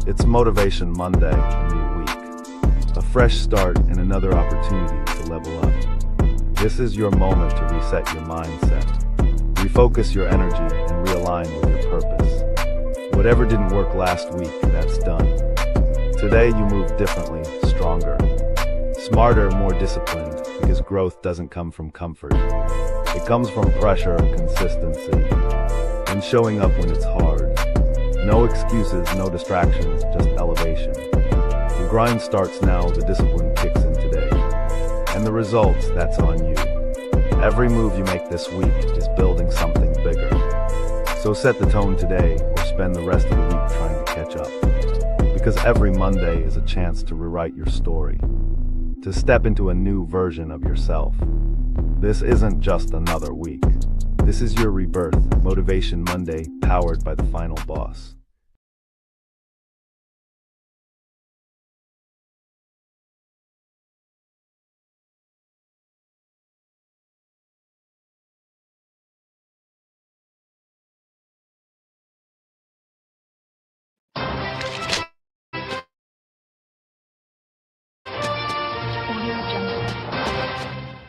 It's Motivation Monday, a new week. A fresh start and another opportunity to level up. This is your moment to reset your mindset, refocus your energy, and realign with your purpose. Whatever didn't work last week, that's done. Today you move differently, stronger, smarter, more disciplined, because growth doesn't come from comfort. It comes from pressure, consistency, and showing up when it's hard. No excuses, no distractions, just elevation. The grind starts now, the discipline kicks in today. And the results, that's on you. Every move you make this week is building something bigger. So set the tone today, or spend the rest of the week trying to catch up. Because every Monday is a chance to rewrite your story, to step into a new version of yourself. This isn't just another week. This is your rebirth, Motivation Monday, powered by the Final Boss.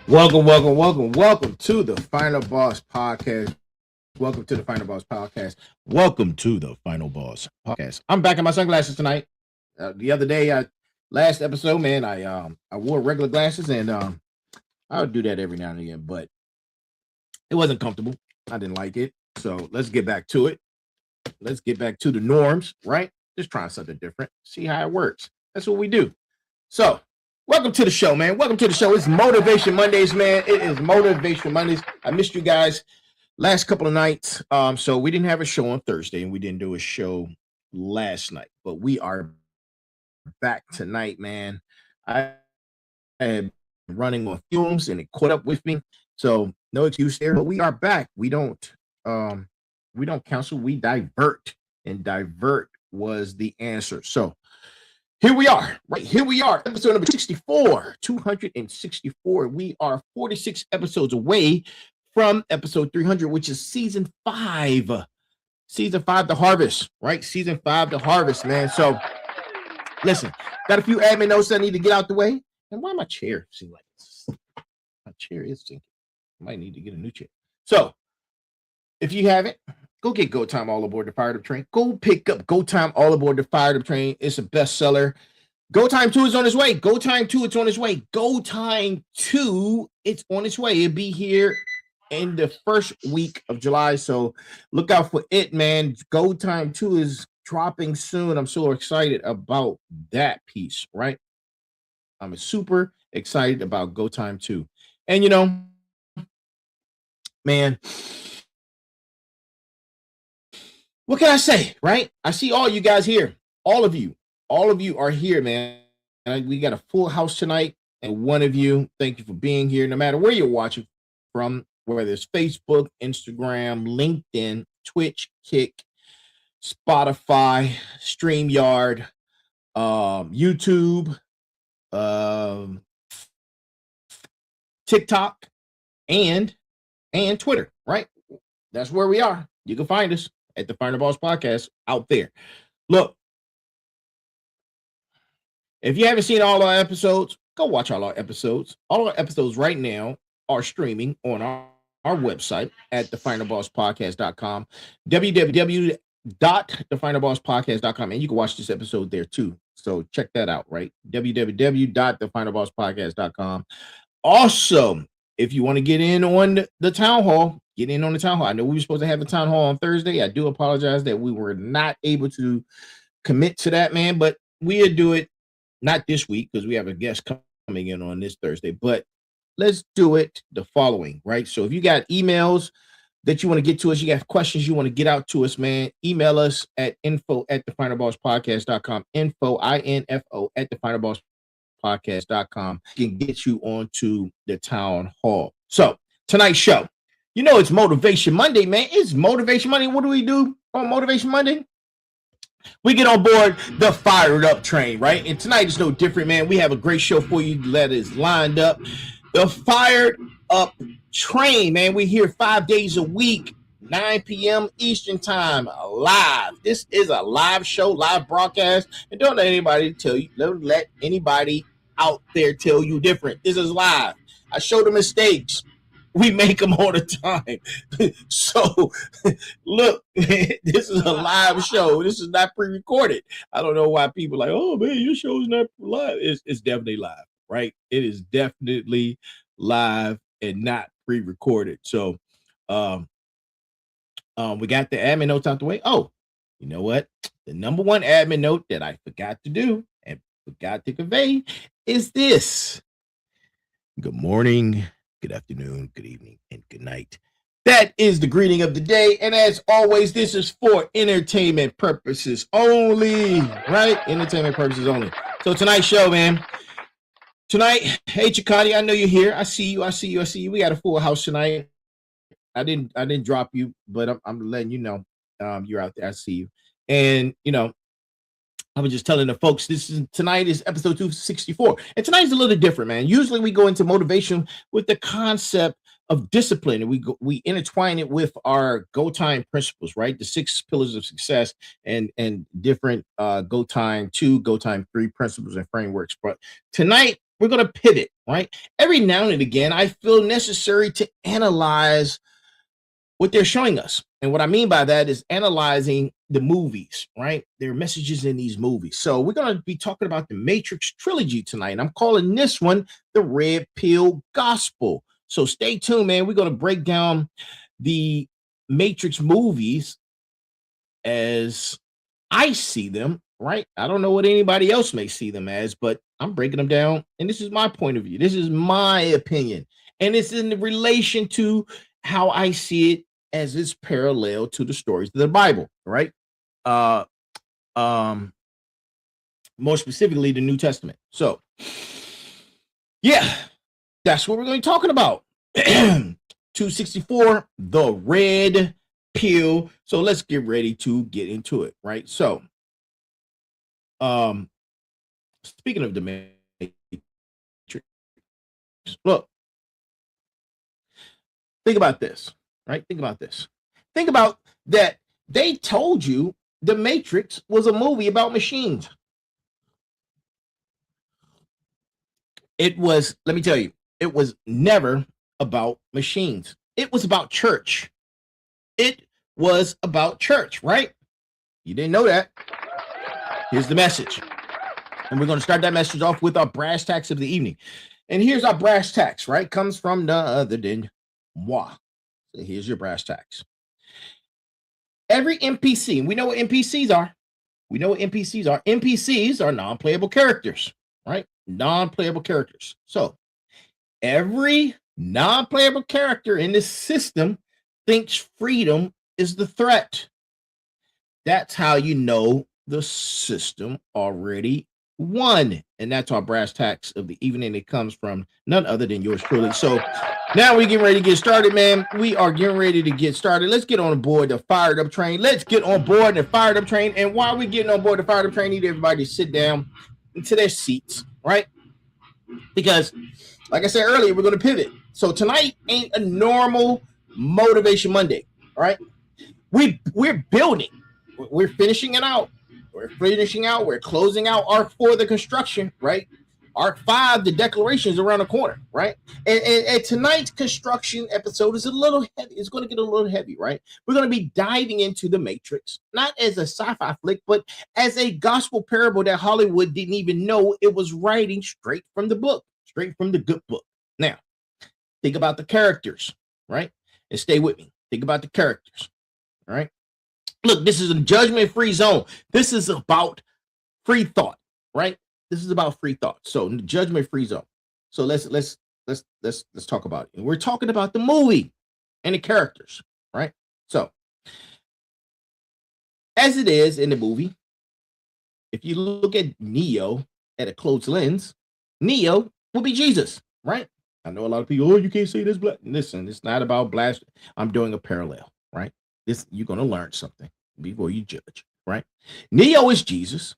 Welcome to the Final Boss Podcast. Welcome to the Final Boss Podcast. Welcome to the Final Boss Podcast. I'm back in my sunglasses tonight. The other day, last episode, man, I wore regular glasses, and I would do that every now and again, but it wasn't comfortable. I didn't like it. So let's get back to it. Let's get back to the norms, right? Just trying something different. See how it works. That's what we do. So welcome to the show, man. Welcome to the show. It's Motivation Mondays, man. It is Motivation Mondays. I missed you guys last couple of nights. So we didn't have a show on Thursday, and we didn't do a show last night, but we are back tonight, man. I am running on fumes, and it caught up with me. So no excuse there, but we are back. We don't counsel, we divert, and divert was the answer. So here we are, right? Here we are, episode number 64, 264. We are 46 episodes away from episode 300, which is season 5. Season 5, The Harvest, right? Season 5, The Harvest, man. So listen, got a few admin notes I need to get out the way. And why my chair seem like this? My chair is sinking. I might need to get a new chair. So if you haven't, go get Go Time All Aboard the Fired Up Train. Go pick up Go Time All Aboard the Fired Up Train. It's a bestseller. Go Time 2 is on its way. Go Time 2, it's on its way. Go Time 2, it's on its way. It'll be here in the first week of July. So look out for it, man. Go Time 2 is dropping soon. I'm so excited about that piece, right? I'm super excited about Go Time 2. And you know, man, what can I say, right? I see all you guys here. All of you are here, man. And we got a full house tonight. And one of you, thank you for being here, no matter where you're watching from, whether it's Facebook, Instagram, LinkedIn, Twitch, Kick, Spotify, StreamYard, YouTube, TikTok, and Twitter, right? That's where we are. You can find us at the Final Boss Podcast out there. Look, if you haven't seen all our episodes, go watch all our episodes. All our episodes right now are streaming on our website at thefinalbosspodcast.com, www.thefinalbosspodcast.com, and you can watch this episode there too. So check that out, right? www.thefinalbosspodcast.com. Also, if you want to get in on the town hall, get in on the town hall. I know we were supposed to have a town hall on Thursday. I do apologize that we were not able to commit to that, man, but we'll do it not this week because we have a guest coming in on this Thursday, but let's do it the following, right? So if you got emails that you want to get to us, you got questions you want to get out to us, man, email us at info@thefinalbosspodcast.com, info @thefinalbosspodcast.com. Can get you onto the town hall. So tonight's show, you know, it's Motivation Monday, man. It's Motivation Monday. What do we do on Motivation Monday? We get on board the Fired Up train, right? And tonight is no different, man. We have a great show for you that is lined up. The Fired Up train, man. We're here 5 days a week, 9 p.m. Eastern time, live. This is a live show, live broadcast, and don't let anybody tell you, don't let anybody out there tell you different. This is live. I show the mistakes. We make them all the time. So, look, this is a live show. This is not pre-recorded. I don't know why people are like, oh man, your show is not live. It's definitely live, right? It is definitely live and not pre-recorded. So, we got the admin notes out the way. Oh, you know what? The number one admin note that I forgot to do and forgot to convey is this. Good morning, good afternoon, good evening, and good night. That is the greeting of the day. And as always, this is for entertainment purposes only, right? Entertainment purposes only. So tonight's show, man. Tonight, hey, Chikati, I know you're here. I see you. We got a full house tonight. I didn't drop you, but I'm letting you know you're out there. I see you. And, I was just telling the folks tonight is episode 264. And tonight is a little different, man. Usually we go into motivation with the concept of discipline, and we intertwine it with our go time principles, right? The 6 pillars of success and different go time 2, go time 3 principles and frameworks. But tonight we're going to pivot, right? Every now and again, I feel necessary to analyze what they're showing us. And what I mean by that is analyzing the movies, right? There are messages in these movies. So we're going to be talking about the Matrix Trilogy tonight. And I'm calling this one the Red Pill Gospel. So stay tuned, man. We're going to break down the Matrix movies as I see them, right? I don't know what anybody else may see them as, but I'm breaking them down. And this is my point of view. This is my opinion. And it's in relation to how I see it as it's parallel to the stories of the Bible, right? More specifically, the New Testament. So, yeah, that's what we're going to be talking about. 264, the Red Pill. So let's get ready to get into it, right? So, speaking of the Matrix, look, think about this, right? Think about this. Think about that. They told you the Matrix was a movie about machines. It was, let me tell you, it was never about machines. It was about church. It was about church, right? You didn't know that. Here's the message. And we're going to start that message off with our brass tacks of the evening. And here's our brass tacks, right? Comes from none other than moi. So here's your brass tacks. Every NPC, and we know what NPCs are. We know what NPCs are. NPCs are non-playable characters, right? Non-playable characters. So every non-playable character in this system thinks freedom is the threat. That's how you know the system already won. And that's our brass tacks of the evening. It comes from none other than yours truly. So now we're getting ready to get started, man. We are getting ready to get started. Let's get on board the fired up train. Let's get on board the fired up train. And while we're getting on board the fired up train, I need everybody to sit down into their seats, right? Because, like I said earlier, we're going to pivot. So tonight ain't a normal Motivation Monday, all right? We're building. We're finishing it out. We're finishing out. We're closing out Arc 4, the construction, right? Arc 5, the declaration is around the corner, right? And tonight's construction episode is a little heavy. It's going to get a little heavy, right? We're going to be diving into the Matrix, not as a sci-fi flick, but as a gospel parable that Hollywood didn't even know it was writing straight from the book, straight from the good book. Now, think about the characters, right? And stay with me. Think about the characters, all right? Look, this is a judgment-free zone. This is about free thought, right? This is about free thought. So judgment-free zone. So let's talk about it. And we're talking about the movie and the characters, right? So as it is in the movie, if you look at Neo at a closed lens, Neo will be Jesus, right? I know a lot of people, oh, you can't say this black. Listen, it's not about blast. I'm doing a parallel, right? You're going to learn something before you judge, right? Neo is Jesus.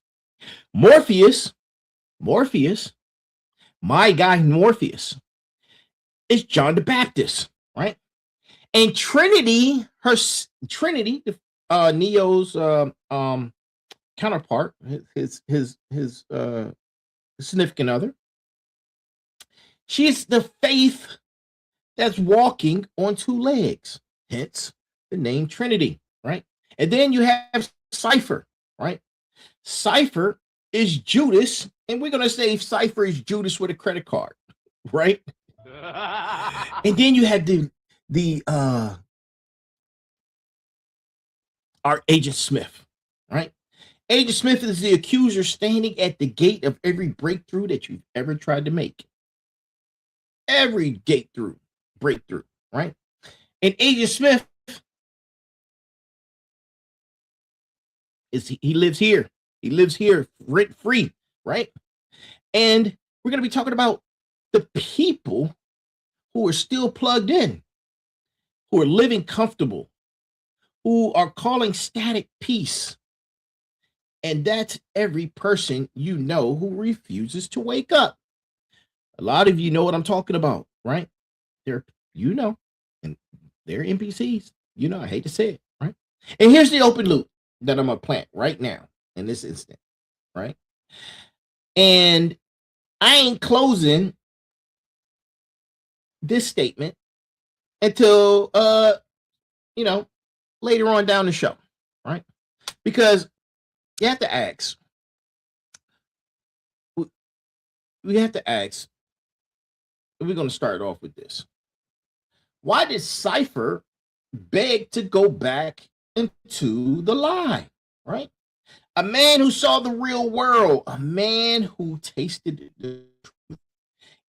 Morpheus, my guy Morpheus, is John the Baptist, right? And Trinity, Neo's counterpart, his significant other, she's the faith that's walking on two legs, hence the name Trinity, right? And then you have Cypher, right? Cypher is Judas, and we're gonna say Cypher is Judas with a credit card, right? And then you have the our Agent Smith, right? Agent Smith is the accuser standing at the gate of every breakthrough that you've ever tried to make. Every breakthrough, right? And Agent Smith he lives here. He lives here rent free, right? And we're going to be talking about the people who are still plugged in, who are living comfortable, who are calling static peace. And that's every person you know who refuses to wake up. A lot of you know what I'm talking about, right? And they're NPCs. I hate to say it, right? And here's the open loop that I'm going to plant right now in this instant, right? And I ain't closing this statement until later on down the show, right? Because you have to ask. We have to ask. We're going to start off with this. Why did Cypher beg to go back into the lie, right? A man who saw the real world, a man who tasted the truth,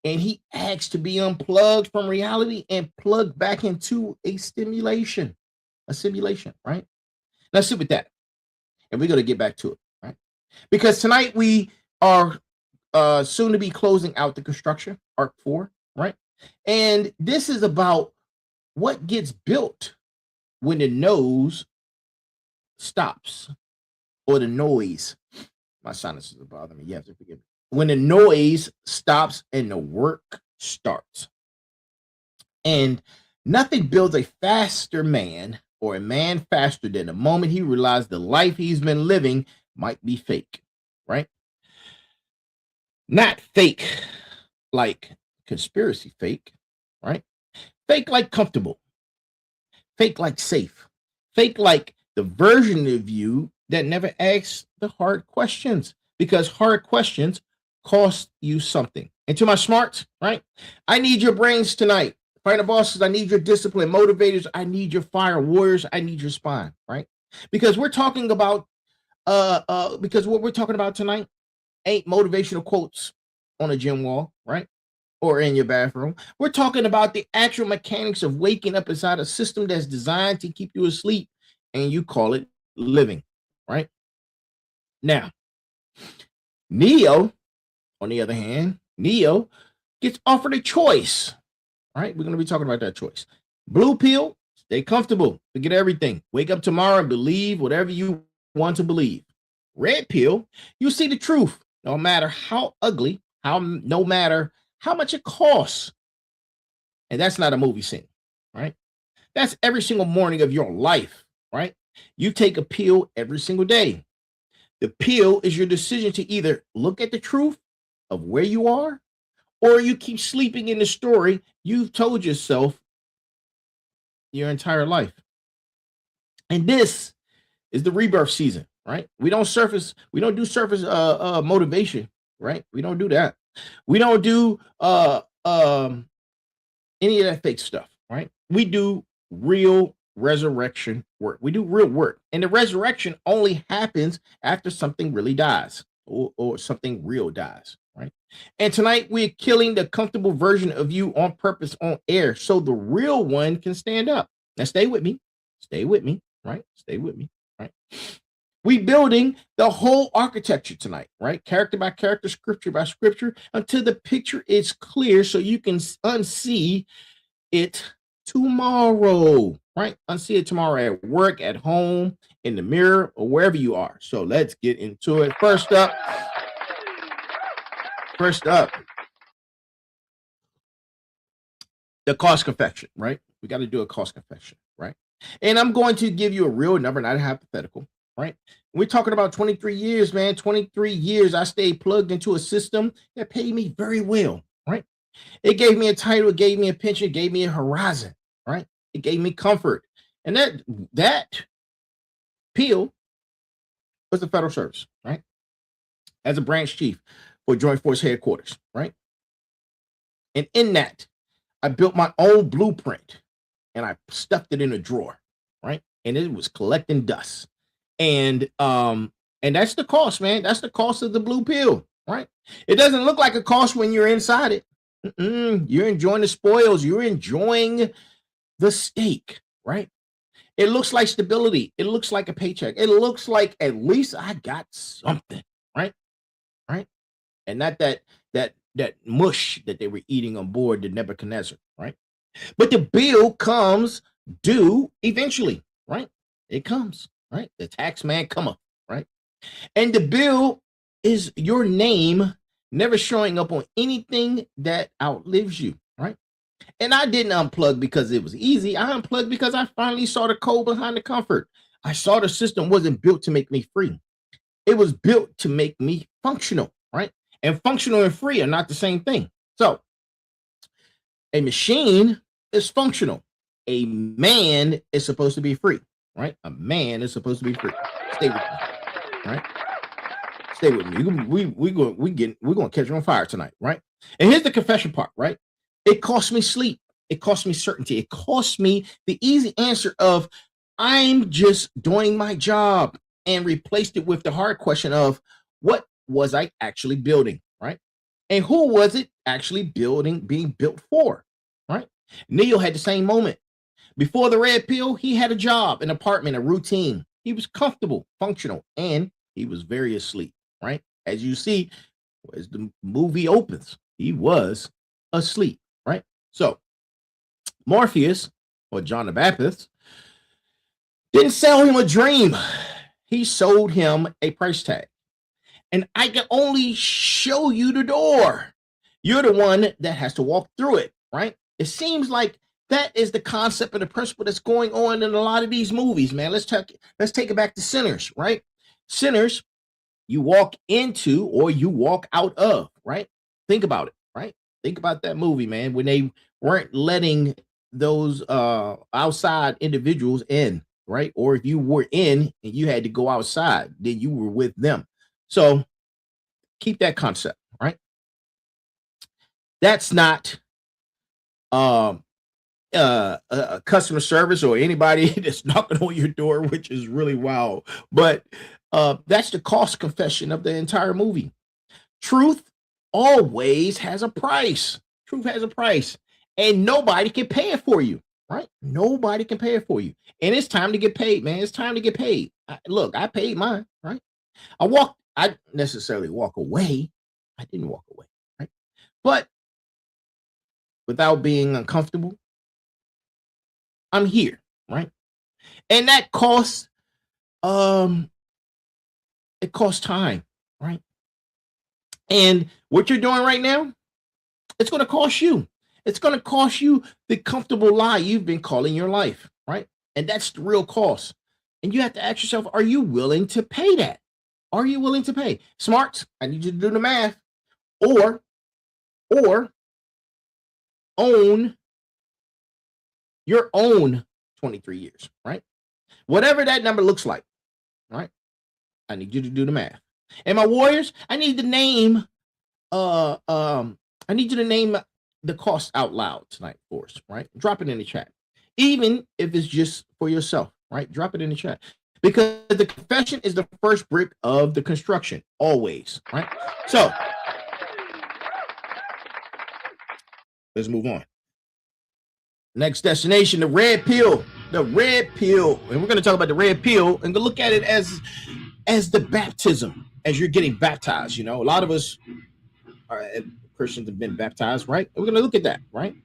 and he asked to be unplugged from reality and plugged back into a simulation, right? Now sit with that, and we're going to get back to it, right? Because tonight we are soon to be closing out the construction, Arc 4, right? And this is about what gets built when the nose stops, or the noise. My sinuses are bothering me. You have to forgive me. When the noise stops and the work starts. And nothing builds a faster man, or a man faster than the moment he realized the life he's been living might be fake, right? Not fake like conspiracy fake, right? Fake like comfortable. Fake like safe. Fake like the version of you that never asks the hard questions, because hard questions cost you something. And to my smarts, right? I need your brains tonight. Final bosses, I need your discipline. Motivators, I need your fire. Warriors, I need your spine, right? Because we're talking about because what we're talking about tonight ain't motivational quotes on a gym wall, right? Or in your bathroom. We're talking about the actual mechanics of waking up inside a system that's designed to keep you asleep, and you call it living, right? Now, Neo, on the other hand, Neo gets offered a choice, right? We're going to be talking about that choice. Blue pill, stay comfortable, forget everything. Wake up tomorrow and believe whatever you want to believe. Red pill, you see the truth, no matter how ugly, no matter how much it costs. And that's not a movie scene, right? That's every single morning of your life, right? You take a pill every single day. The pill is your decision to either look at the truth of where you are, or you keep sleeping in the story you've told yourself your entire life. And this is the rebirth season, right? We don't do surface motivation, right? We don't do that. We don't do any of that fake stuff, right? We do real resurrection work. We do real work. And the resurrection only happens after something really dies, or something real dies, right? And tonight we're killing the comfortable version of you on purpose on air so the real one can stand up. Now stay with me, right? Stay with me, right? We building the whole architecture tonight, right? Character by character, scripture by scripture, until the picture is clear so you can unsee it tomorrow, right? Unsee it tomorrow at work, at home, in the mirror, or wherever you are. So let's get into it. First up, the cost confection, right? We got to do a cost confession, right? And I'm going to give you a real number, not a hypothetical, right? We're talking about 23 years, man. 23 years I stayed plugged into a system that paid me very well, right? It gave me a title, it gave me a pension, it gave me a horizon, right? It gave me comfort. And that pill was the federal service, right? As a branch chief for Joint Force Headquarters, right? And in that, I built my own blueprint and I stuffed it in a drawer, right? And it was collecting dust. And that's the cost, man. That's the cost of the blue pill, right? It doesn't look like a cost when you're inside it. You're enjoying the spoils. You're enjoying the steak, right? It looks like stability. It looks like a paycheck. It looks like at least I got something, right? Right? And not that mush that they were eating on board the Nebuchadnezzar, right? But the bill comes due eventually, right? It comes, right? The tax man cometh, right? And the bill is your name never showing up on anything that outlives you, right? And I didn't unplug because it was easy. I unplugged because I finally saw the code behind the comfort. I saw the system wasn't built to make me free. It was built to make me functional, right? And functional and free are not the same thing. So a machine is functional. A man is supposed to be free, right? A man is supposed to be free. Stay with me, right? Stay with me. We're gonna catch you on fire tonight, right? And here's the confession part, right? It cost me sleep. It cost me certainty. It cost me the easy answer of I'm just doing my job, and replaced it with the hard question of what was I actually building, right? And who was it actually being built for, right? Neo had the same moment. Before the red pill, he had a job, an apartment, a routine. He was comfortable, functional, and he was very asleep, right? As you see, as the movie opens, he was asleep, right? So Morpheus, or John the Baptist, didn't sell him a dream. He sold him a price tag. And I can only show you the door. You're the one that has to walk through it, right? It seems like that is the concept and the principle that's going on in a lot of these movies, man. Let's take it back to Sinners, right? Sinners, you walk into or you walk out of, right? Think about it, right? Think about that movie, man, when they weren't letting those outside individuals in, right? Or if you were in and you had to go outside, then you were with them. So keep that concept, right? That's not customer service or anybody that's knocking on your door, which is really wild. But that's the cost confession of the entire movie. Truth always has a price. Truth has a price, and nobody can pay it for you, right? Nobody can pay it for you. And it's time to get paid, man. It's time to get paid. Look, I paid mine, right? I didn't necessarily walk away. I didn't walk away, right? But without being uncomfortable, I'm here, right? And that costs, it costs time, right? And what you're doing right now, it's going to cost you. It's going to cost you the comfortable lie you've been calling your life, right? And that's the real cost. And you have to ask yourself, are you willing to pay that? Are you willing to pay? Smarts, I need you to do the math. Or own your own 23 years, right? Whatever that number looks like, right? I need you to do the math. And my warriors, I need you to name the cost out loud tonight for us, right? Drop it in the chat. Even if it's just for yourself, right? Drop it in the chat. Because the confession is the first brick of the construction, always, right? So let's move on. Next destination, the red pill. The red pill. And we're going to talk about the red pill and look at it as the baptism, as you're getting baptized. You know, a lot of us Christians have been baptized, right? And we're going to look at that, right?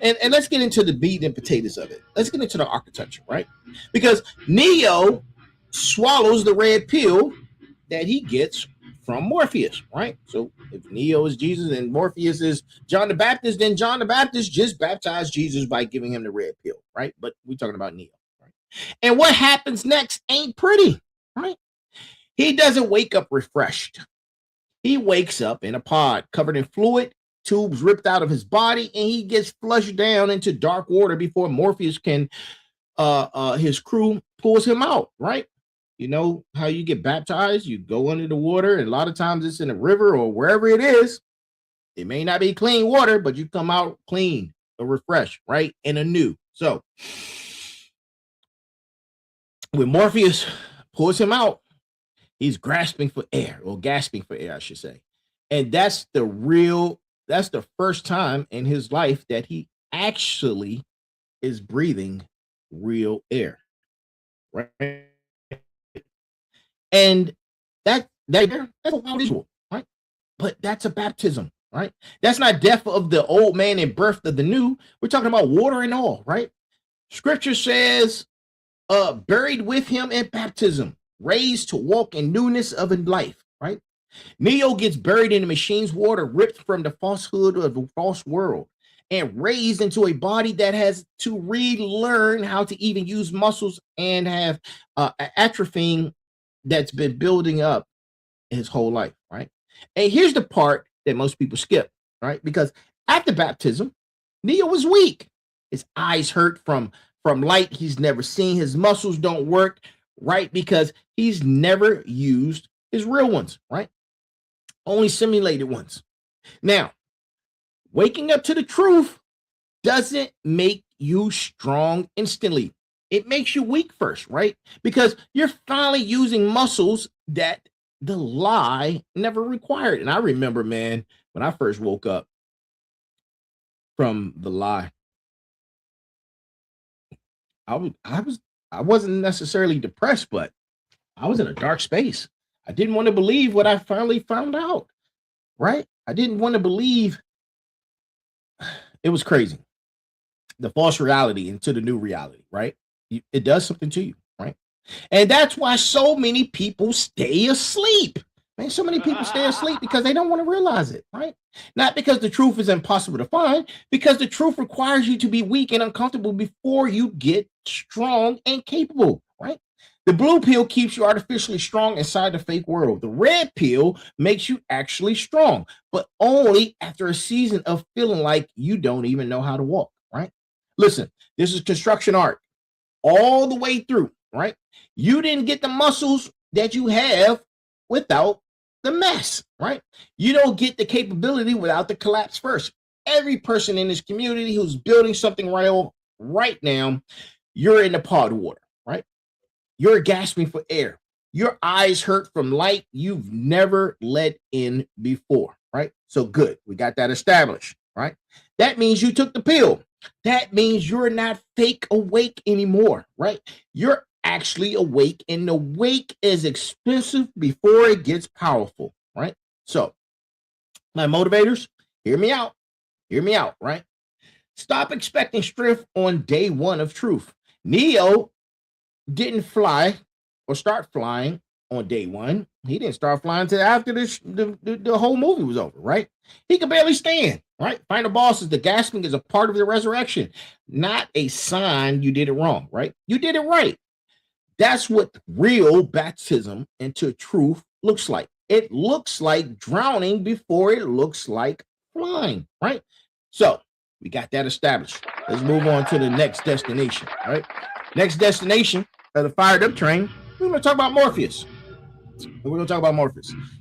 And let's get into the meat and potatoes of it. Let's get into the architecture, right? Because Neo swallows the red pill that he gets from Morpheus, right? So if Neo is Jesus and Morpheus is John the Baptist, then John the Baptist just baptized Jesus by giving him the red pill, right? But we're talking about Neo, right? And what happens next ain't pretty, right? He doesn't wake up refreshed. He wakes up in a pod covered in fluid, tubes ripped out of his body, and he gets flushed down into dark water before Morpheus can his crew pulls him out, right? You know how you get baptized? You go under the water, and a lot of times it's in a river or wherever it is. It may not be clean water, but you come out clean or refreshed, right? And anew. So when Morpheus pulls him out, he's gasping for air, I should say. And that's the first time in his life that he actually is breathing real air, right? And that's a wild visual, right? But that's a baptism, right? That's not death of the old man and birth of the new. We're talking about water and all, right? Scripture says, buried with him in baptism, raised to walk in newness of life, right? Neo gets buried in the machine's water, ripped from the falsehood of the false world, and raised into a body that has to relearn how to even use muscles and have atrophying that's been building up his whole life, right? And here's the part that most people skip, right? Because after baptism, Neo was weak. His eyes hurt from light he's never seen. His muscles don't work, right? Because he's never used his real ones, right? Only simulated ones. Now, waking up to the truth doesn't make you strong instantly. It makes you weak first, right? Because you're finally using muscles that the lie never required. And I remember, man, when I first woke up from the lie, I wasn't necessarily depressed, but I was in a dark space. I didn't want to believe what I finally found out, right? I didn't want to believe. It was crazy. The false reality into the new reality, right? It does something to you, right? And that's why so many people stay asleep. Man, so many people stay asleep because they don't want to realize it, right? Not because the truth is impossible to find, because the truth requires you to be weak and uncomfortable before you get strong and capable, right? The blue pill keeps you artificially strong inside the fake world. The red pill makes you actually strong, but only after a season of feeling like you don't even know how to walk, right? Listen, this is construction art all the way through, right? You didn't get the muscles that you have without the mess, right? You don't get the capability without the collapse first. Every person in this community who's building something right now, you're in the pod water, right? You're gasping for air. Your eyes hurt from light you've never let in before, right? So good. We got that established, right? That means you took the pill. That means you're not fake awake anymore, right? You're actually awake, and the wake is expensive before it gets powerful, right? So, my motivators, hear me out, right? Stop expecting strength on day one of truth. Neo didn't fly or start flying on day one. He didn't start flying until after the whole movie was over, right? He could barely stand, right? Final boss is the gasping is a part of the resurrection, not a sign you did it wrong, right? You did it right. That's what real baptism into truth looks like. It looks like drowning before it looks like flying, right? So we got that established. Let's move on to the next destination, right? Next destination of the fired up train, we're going to talk about Morpheus.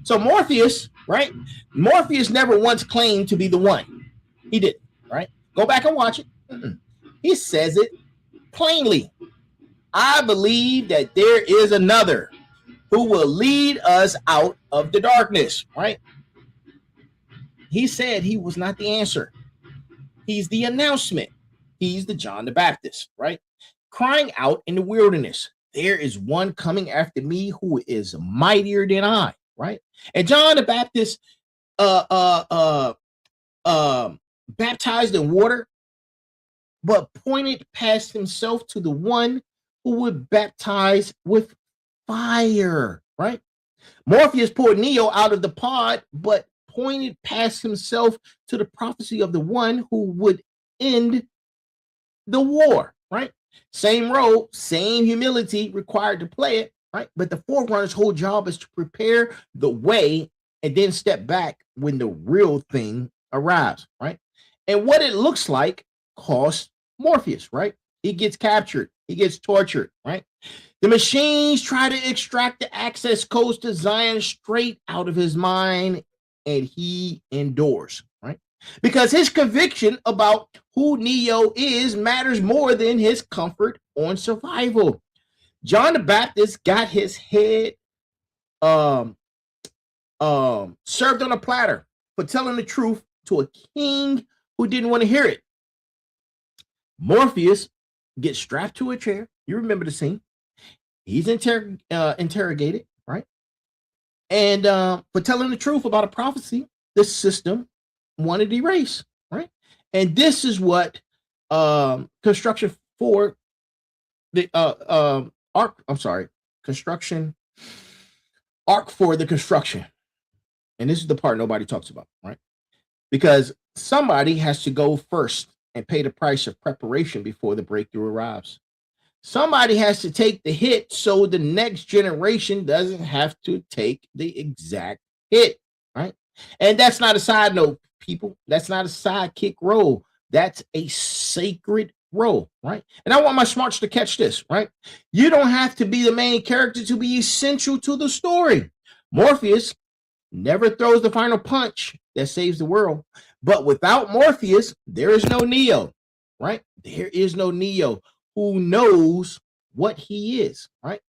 So Morpheus, right? Morpheus never once claimed to be the one. He didn't, right? Go back and watch it. He says it plainly. I believe that there is another who will lead us out of the darkness, right? He said he was not the answer. He's the announcement. He's the John the Baptist, right? Crying out in the wilderness, there is one coming after me who is mightier than I, right? And John the Baptist baptized in water, but pointed past himself to the one who would baptize with fire, right? Morpheus pulled Neo out of the pod, but pointed past himself to the prophecy of the one who would end the war, right? Same role, same humility required to play it, right? But the Forerunner's whole job is to prepare the way and then step back when the real thing arrives, right? And what it looks like costs Morpheus, right? He gets captured, he gets tortured, right? The machines try to extract the access codes to Zion straight out of his mind, and he endures, right? Because his conviction about who Neo is matters more than his comfort on survival. John the Baptist got his head served on a platter for telling the truth to a king who didn't want to hear it. Morpheus gets strapped to a chair. You remember the scene. He's interrogated, right? And for telling the truth about a prophecy the system wanted to erase, right? And this is what construction for the construction arc for the construction. And this is the part nobody talks about, right? Because somebody has to go first and pay the price of preparation before the breakthrough arrives. Somebody has to take the hit so the next generation doesn't have to take the exact hit, right? And that's not a side note, people. That's not a sidekick role. That's a sacred role, right? And I want my smarts to catch this, right? You don't have to be the main character to be essential to the story. Morpheus never throws the final punch that saves the world. But without Morpheus, there is no Neo, right? There is no Neo who knows what he is, right?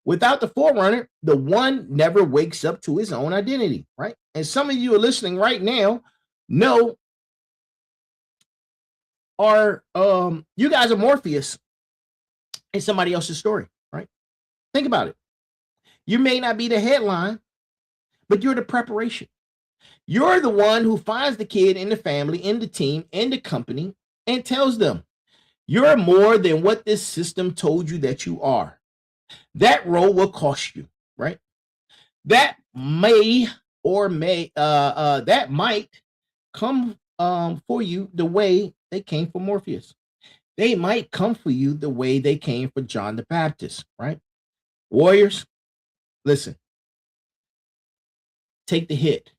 Without the Forerunner, the one never wakes up to his own identity, right? And some of you are listening right now know you guys are Morpheus in somebody else's story, right? Think about it. You may not be the headline, but you're the preparation. You're the one who finds the kid in the family, in the team, in the company, and tells them, you're more than what this system told you that you are. That role will cost you, right? That might come for you the way they came for Morpheus. They might come for you the way they came for John the Baptist, right? Warriors, listen. Take the hit.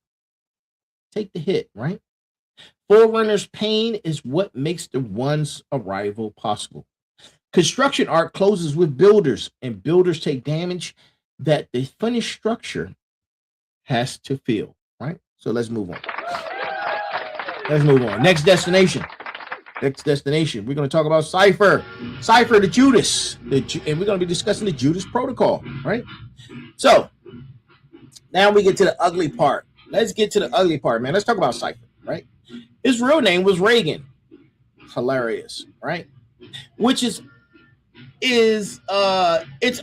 Take the hit, right? Forerunner's pain is what makes the one's arrival possible. Construction art closes with builders, and builders take damage that the finished structure has to feel, right? So let's move on. Next destination. We're going to talk about Cypher. Cypher, the Judas. And we're going to be discussing the Judas protocol, right? So now we get to the ugly part. Let's get to the ugly part, man. Let's talk about Cypher, right? His real name was Reagan. Hilarious, right? Which is its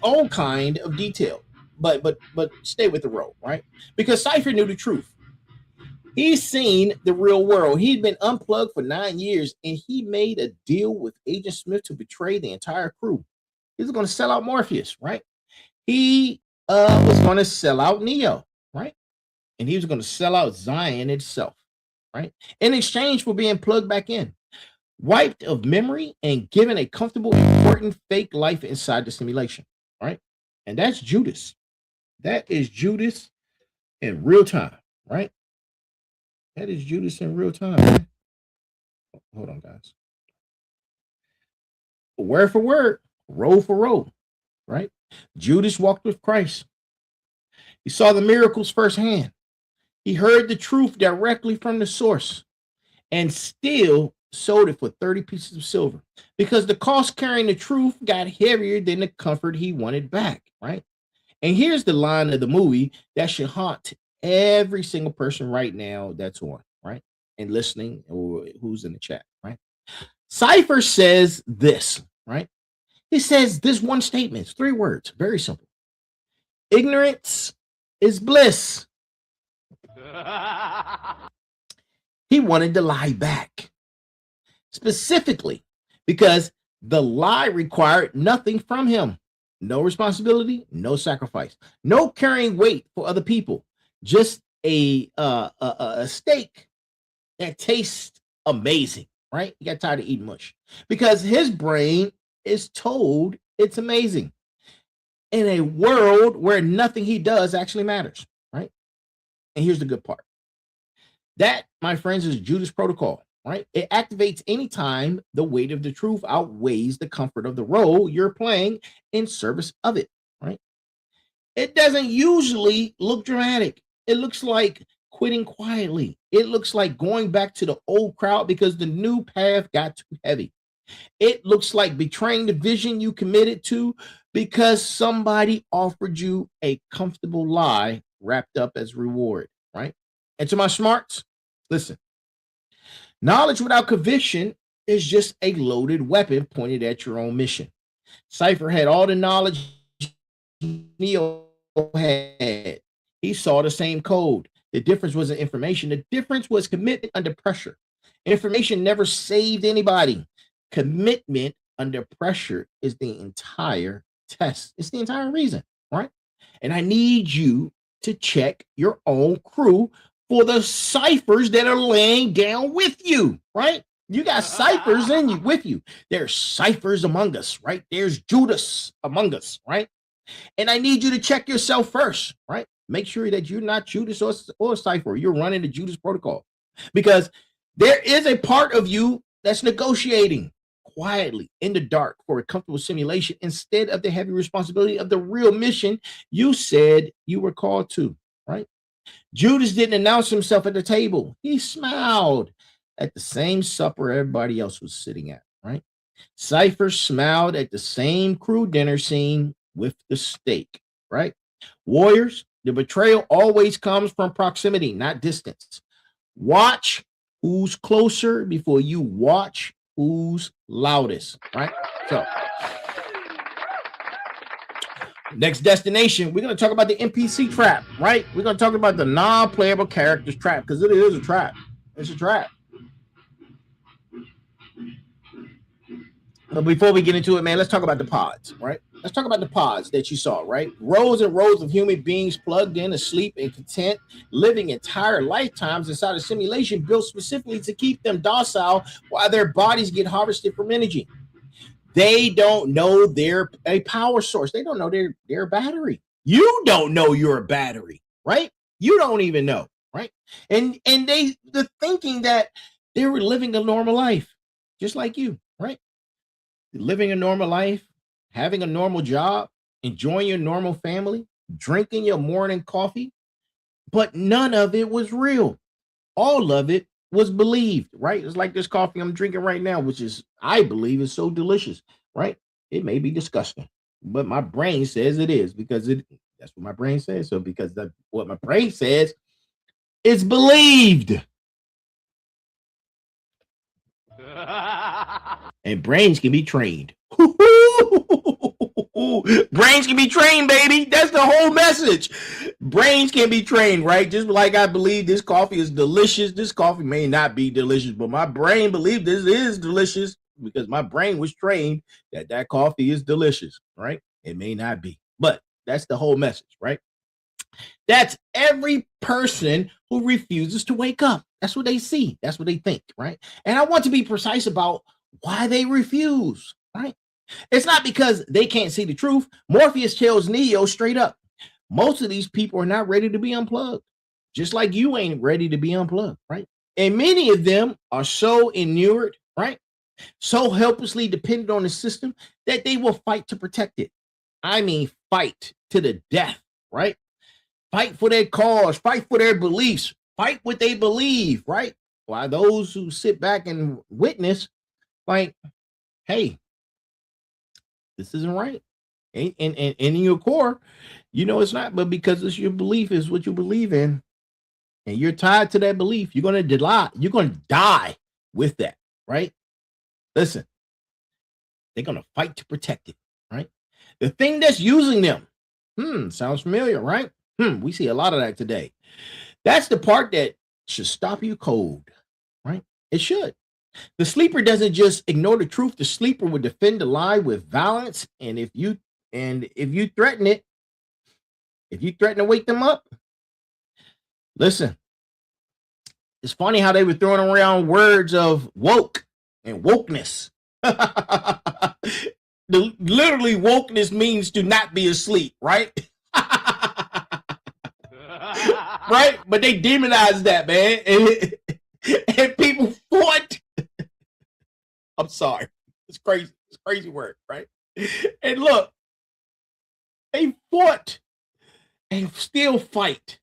own kind of detail. But stay with the role, right? Because Cypher knew the truth. He's seen the real world. He'd been unplugged for 9 years, and he made a deal with Agent Smith to betray the entire crew. He was going to sell out Morpheus, right? He was going to sell out Neo, right? And he was going to sell out Zion itself, right? In exchange for being plugged back in, wiped of memory, and given a comfortable, important fake life inside the simulation, right? And that's Judas. That is Judas in real time, right? That is Judas in real time. Man. Hold on, guys. Word for word, roll for roll, right? Judas walked with Christ. He saw the miracles firsthand. He heard the truth directly from the source and still sold it for 30 pieces of silver because the cost carrying the truth got heavier than the comfort he wanted back, right? And here's the line of the movie that should haunt every single person right now that's on, right? And listening or who's in the chat, right? Cypher says this, right? He says this one statement, it's 3 words, very simple. Ignorance is bliss. He wanted to lie back, specifically because the lie required nothing from him. no responsibility, no sacrifice, no carrying weight for other people, just a steak that tastes amazing, right? He got tired of eating mush because his brain is told it's amazing in a world where nothing he does actually matters, right? And here's the good part. That, my friends, is Judas protocol, right? It activates anytime the weight of the truth outweighs the comfort of the role you're playing in service of it, right? It doesn't usually look dramatic. It looks like quitting quietly. It looks like going back to the old crowd because the new path got too heavy. It looks like betraying the vision you committed to because somebody offered you a comfortable lie wrapped up as reward, right? And to my smarts, listen, knowledge without conviction is just a loaded weapon pointed at your own mission. Cypher had all the knowledge Neo had. He saw the same code. The difference wasn't information. The difference was commitment under pressure. Information never saved anybody. Commitment under pressure is the entire test. It's the entire reason, right? And I need you to check your own crew for the ciphers that are laying down with you, right? You got ciphers in you with you. There's ciphers among us, right? There's Judas among us, right? And I need you to check yourself first, right? Make sure that you're not Judas or Cypher. You're running the Judas protocol because there is a part of you that's negotiating quietly in the dark for a comfortable simulation instead of the heavy responsibility of the real mission you said you were called to, right? Judas didn't announce himself at the table. He smiled at the same supper everybody else was sitting at, right? Cypher smiled at the same crew dinner scene with the steak, right? Warriors, the betrayal always comes from proximity, not distance. Watch who's closer before you watch who's loudest, right? So, next destination, we're going to talk about the NPC trap, right? We're going to talk about the non-playable characters trap because it is a trap. It's a trap. But before we get into it, man, let's talk about the pods, right? Let's talk about the pods that you saw, right? Rows and rows of human beings plugged in, asleep and content, living entire lifetimes inside a simulation built specifically to keep them docile while their bodies get harvested from energy. They don't know they're a power source. They don't know they're a battery. You don't know you're a battery, right? You don't even know, right? And they're thinking that they were living a normal life, just like you, right? Living a normal life, having a normal job, enjoying your normal family, drinking your morning coffee, but none of it was real. All of it was believed, right? It's like this coffee I'm drinking right now, which is, I believe, is so delicious, right? It may be disgusting, but my brain says it is because that's what my brain says. So because that's what my brain says, it's believed. And brains can be trained. Brains can be trained, baby. That's the whole message. Brains can be trained, right? Just like I believe this coffee is delicious. This coffee may not be delicious, but my brain believes this is delicious because my brain was trained that coffee is delicious, right? It may not be, but that's the whole message, right? That's every person who refuses to wake up. That's what they see. That's what they think, right? And I want to be precise about why they refuse, right? It's not because they can't see the truth. Morpheus tells Neo straight up, most of these people are not ready to be unplugged, just like you ain't ready to be unplugged, right? And many of them are so inured, right? So helplessly dependent on the system that they will fight to protect it. I mean, fight to the death, right? Fight for their cause, fight for their beliefs, fight what they believe, right? While those who sit back and witness, like, hey, this isn't right. And in your core, you know it's not, but because it's your belief, is what you believe in, and you're tied to that belief, you're gonna die with that, right? Listen, they're gonna fight to protect it, right? The thing that's using them, sounds familiar, right? We see a lot of that today. That's the part that should stop you cold, right? It should. The sleeper doesn't just ignore the truth. The sleeper will defend the lie with violence. And if you And if you threaten to wake them up, listen, it's funny how they were throwing around words of woke and wokeness. Literally, wokeness means to not be asleep, right? Right? But they demonized that, man. And people fought. I'm sorry. It's crazy. It's crazy word, right? And look, they fought and still fight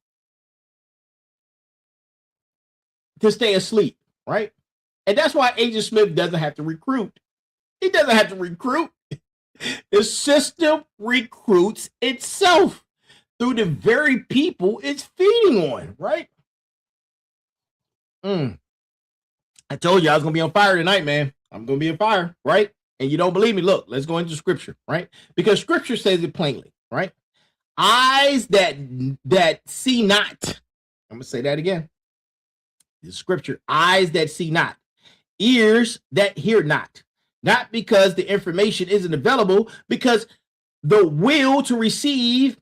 to stay asleep, right? And that's why Agent Smith doesn't have to recruit. He doesn't have to recruit. The system recruits itself through the very people it's feeding on, right? I told you I was going to be on fire tonight, man. I'm going to be on fire, right? And you don't believe me? Look, let's go into scripture, right? Because scripture says it plainly, right? Eyes that see not. I'm going to say that again. The scripture, eyes that see not, ears that hear not. Not because the information isn't available, because the will to receive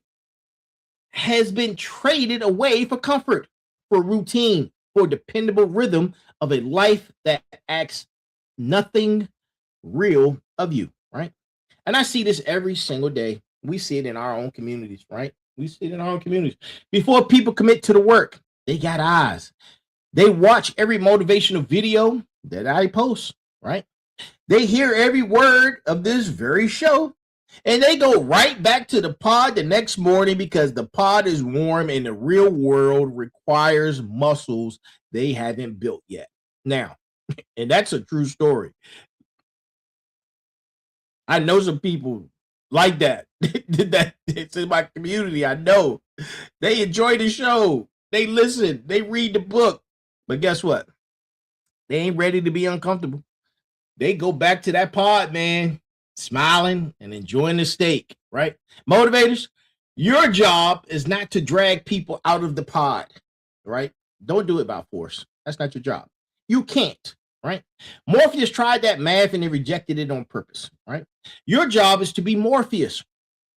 has been traded away for comfort, for routine, for dependable rhythm of a life that asks nothing real of you, right? And I see this every single day. We see it in our own communities, right? We see it in our own communities. Before people commit to the work, they got eyes. They watch every motivational video that I post, right? They hear every word of this very show, and they go right back to the pod the next morning because the pod is warm and the real world requires muscles they haven't built yet. Now, and that's a true story. I know some people like that. It's in my community. I know they enjoy the show. They listen. They read the book. But guess what? They ain't ready to be uncomfortable. They go back to that pod, man, smiling and enjoying the steak, right? Motivators, your job is not to drag people out of the pod, right? Don't do it by force. That's not your job. You can't, right? Morpheus tried that math and they rejected it on purpose, right? Your job is to be Morpheus.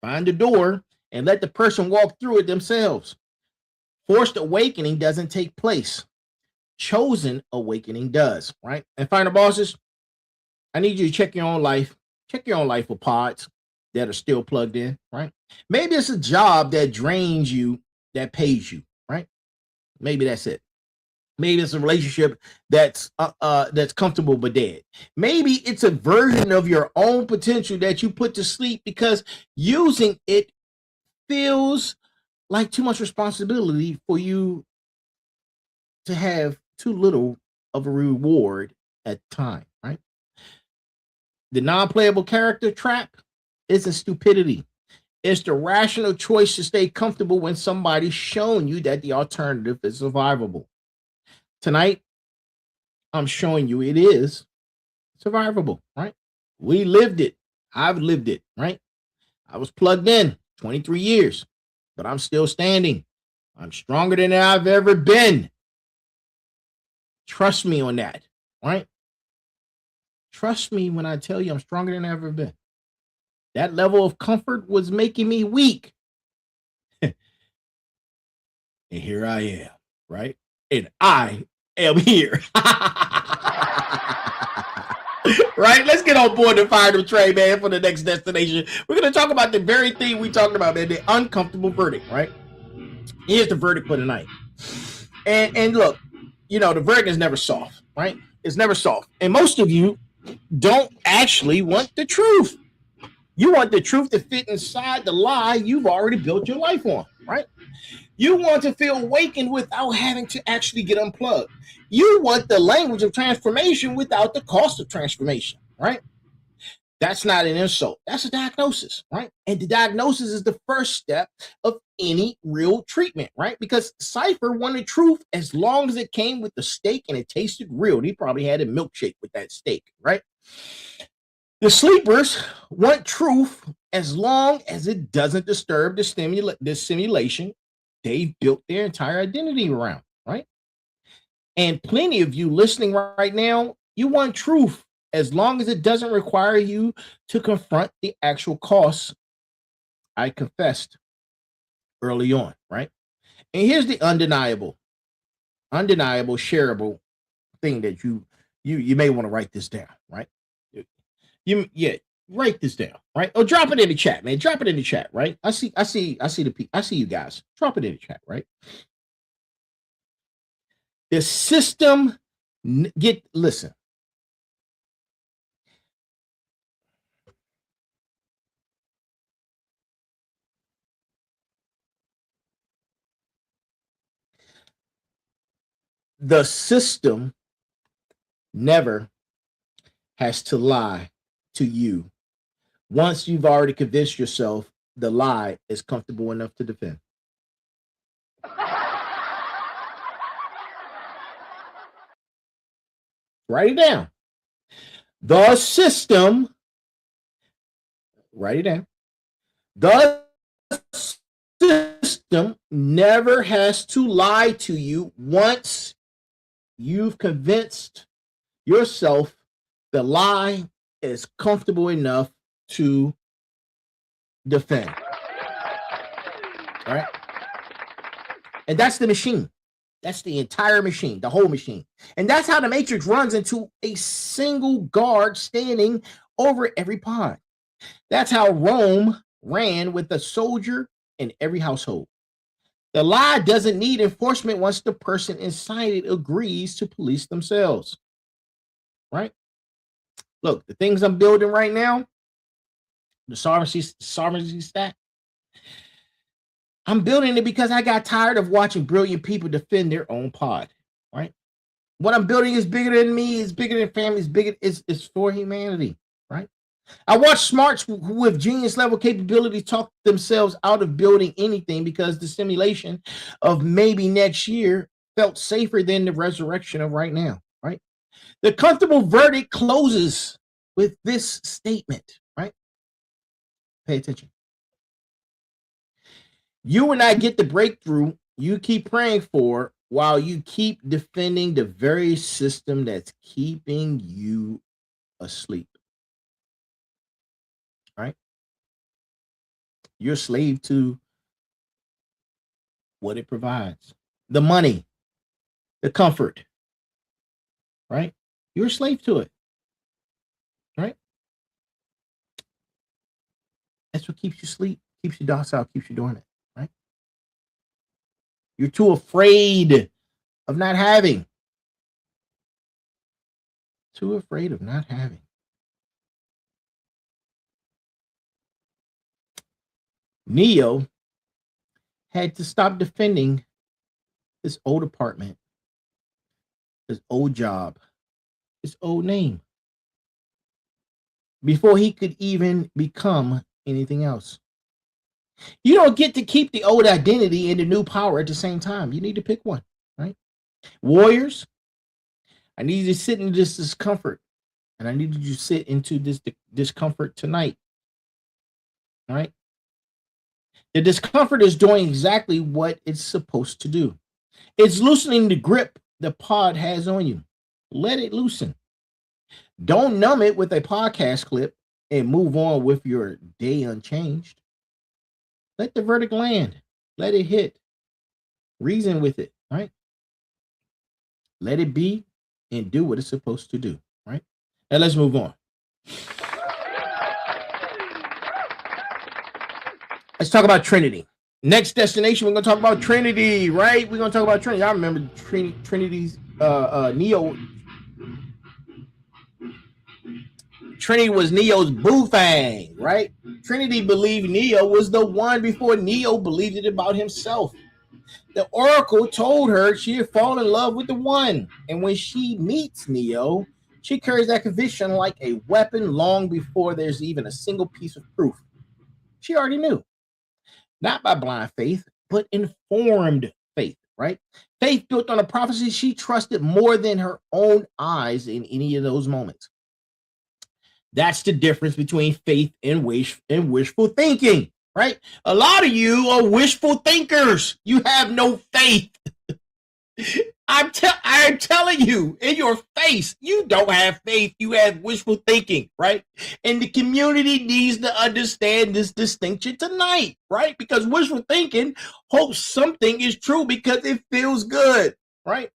Find the door and let the person walk through it themselves. Forced awakening doesn't take place. Chosen awakening does, right? And final bosses, I need you to check your own life. Check your own life for pods that are still plugged in, right? Maybe it's a job that drains you, that pays you, right? Maybe that's it. Maybe it's a relationship that's comfortable but dead. Maybe it's a version of your own potential that you put to sleep because using it feels like too much responsibility for you to have too little of a reward at the time, right? The non-playable character trap isn't stupidity. It's the rational choice to stay comfortable when somebody's shown you that the alternative is survivable. Tonight, I'm showing you it is survivable, right? We lived it. I've lived it, right? I was plugged in 23 years, but I'm still standing. I'm stronger than I've ever been. Trust me on that, right? Trust me when I tell you I'm stronger than I've ever been. That level of comfort was making me weak. And here I am, right? And I am here. Right? Let's get on board the fire the train, man, for the next destination. We're going to talk about the very thing we talked about, man, the uncomfortable verdict, right? Here's the verdict for tonight. And look, you know, the verdict is never soft, right? It's never soft. And most of you don't actually want the truth. You want the truth to fit inside the lie you've already built your life on, right? You want to feel awakened without having to actually get unplugged. You want the language of transformation without the cost of transformation, right? That's not an insult. That's a diagnosis, right? And the diagnosis is the first step of any real treatment, right? Because Cypher wanted truth as long as it came with the steak and it tasted real. He probably had a milkshake with that steak, right? The sleepers want truth as long as it doesn't disturb the simulation they've built their entire identity around, right? And plenty of you listening right now, you want truth as long as it doesn't require you to confront the actual costs I confessed early on, right? And here's the undeniable, shareable thing that you may want to write this down, right? Yeah, write this down, right? Or drop it in the chat, man. Drop it in the chat, right? I see you guys. Drop it in the chat, right? The system listen. The system never has to lie to you once you've already convinced yourself the lie is comfortable enough to defend. Write it down. The system, write it down. The system never has to lie to you once you've convinced yourself the lie is comfortable enough to defend. All right? And that's the machine. That's the entire machine, the whole machine. And that's how the Matrix runs into a single guard standing over every pod. That's how Rome ran with a soldier in every household. The lie doesn't need enforcement once the person inside it agrees to police themselves. Right? Look, the things I'm building right now, the sovereignty stack, I'm building it because I got tired of watching brilliant people defend their own pod, right? What I'm building is bigger than me, it's bigger than family, it's for humanity, right? I watch smarts with genius level capability talk themselves out of building anything because the simulation of maybe next year felt safer than the resurrection of right now, right? The comfortable verdict closes with this statement, right? Pay attention. You and I get the breakthrough you keep praying for while you keep defending the very system that's keeping you asleep. Right? You're a slave to what it provides. The money, the comfort. Right? You're a slave to it. Right? That's what keeps you asleep, keeps you docile, keeps you dormant. Right? You're too afraid of not having. Too afraid of not having. Neo had to stop defending his old apartment, his old job, his old name, before he could even become anything else. You don't get to keep the old identity and the new power at the same time. You need to pick one, right? Warriors, I need you to sit in this discomfort, and I need you to sit into this discomfort tonight, all right? The discomfort is doing exactly what it's supposed to do. It's loosening the grip the pod has on you. Let it loosen. Don't numb it with a podcast clip and move on with your day unchanged. Let the verdict land. Let it hit. Reason with it, right? Let it be and do what it's supposed to do, right? Now let's move on. Let's talk about Trinity. Next destination, we're going to talk about Trinity, right? We're going to talk about Trinity. I remember Trinity's Neo. Trinity was Neo's boo thing, right? Trinity believed Neo was the one before Neo believed it about himself. The Oracle told her she had fallen in love with the one. And when she meets Neo, she carries that conviction like a weapon long before there's even a single piece of proof. She already knew. Not by blind faith, but informed faith, right? Faith built on a prophecy she trusted more than her own eyes in any of those moments. That's the difference between faith and wishful thinking, right? A lot of you are wishful thinkers. You have no faith. I'm telling you in your face, you don't have faith. You have wishful thinking, right? And the community needs to understand this distinction tonight, right? Because wishful thinking hopes something is true because it feels good, right?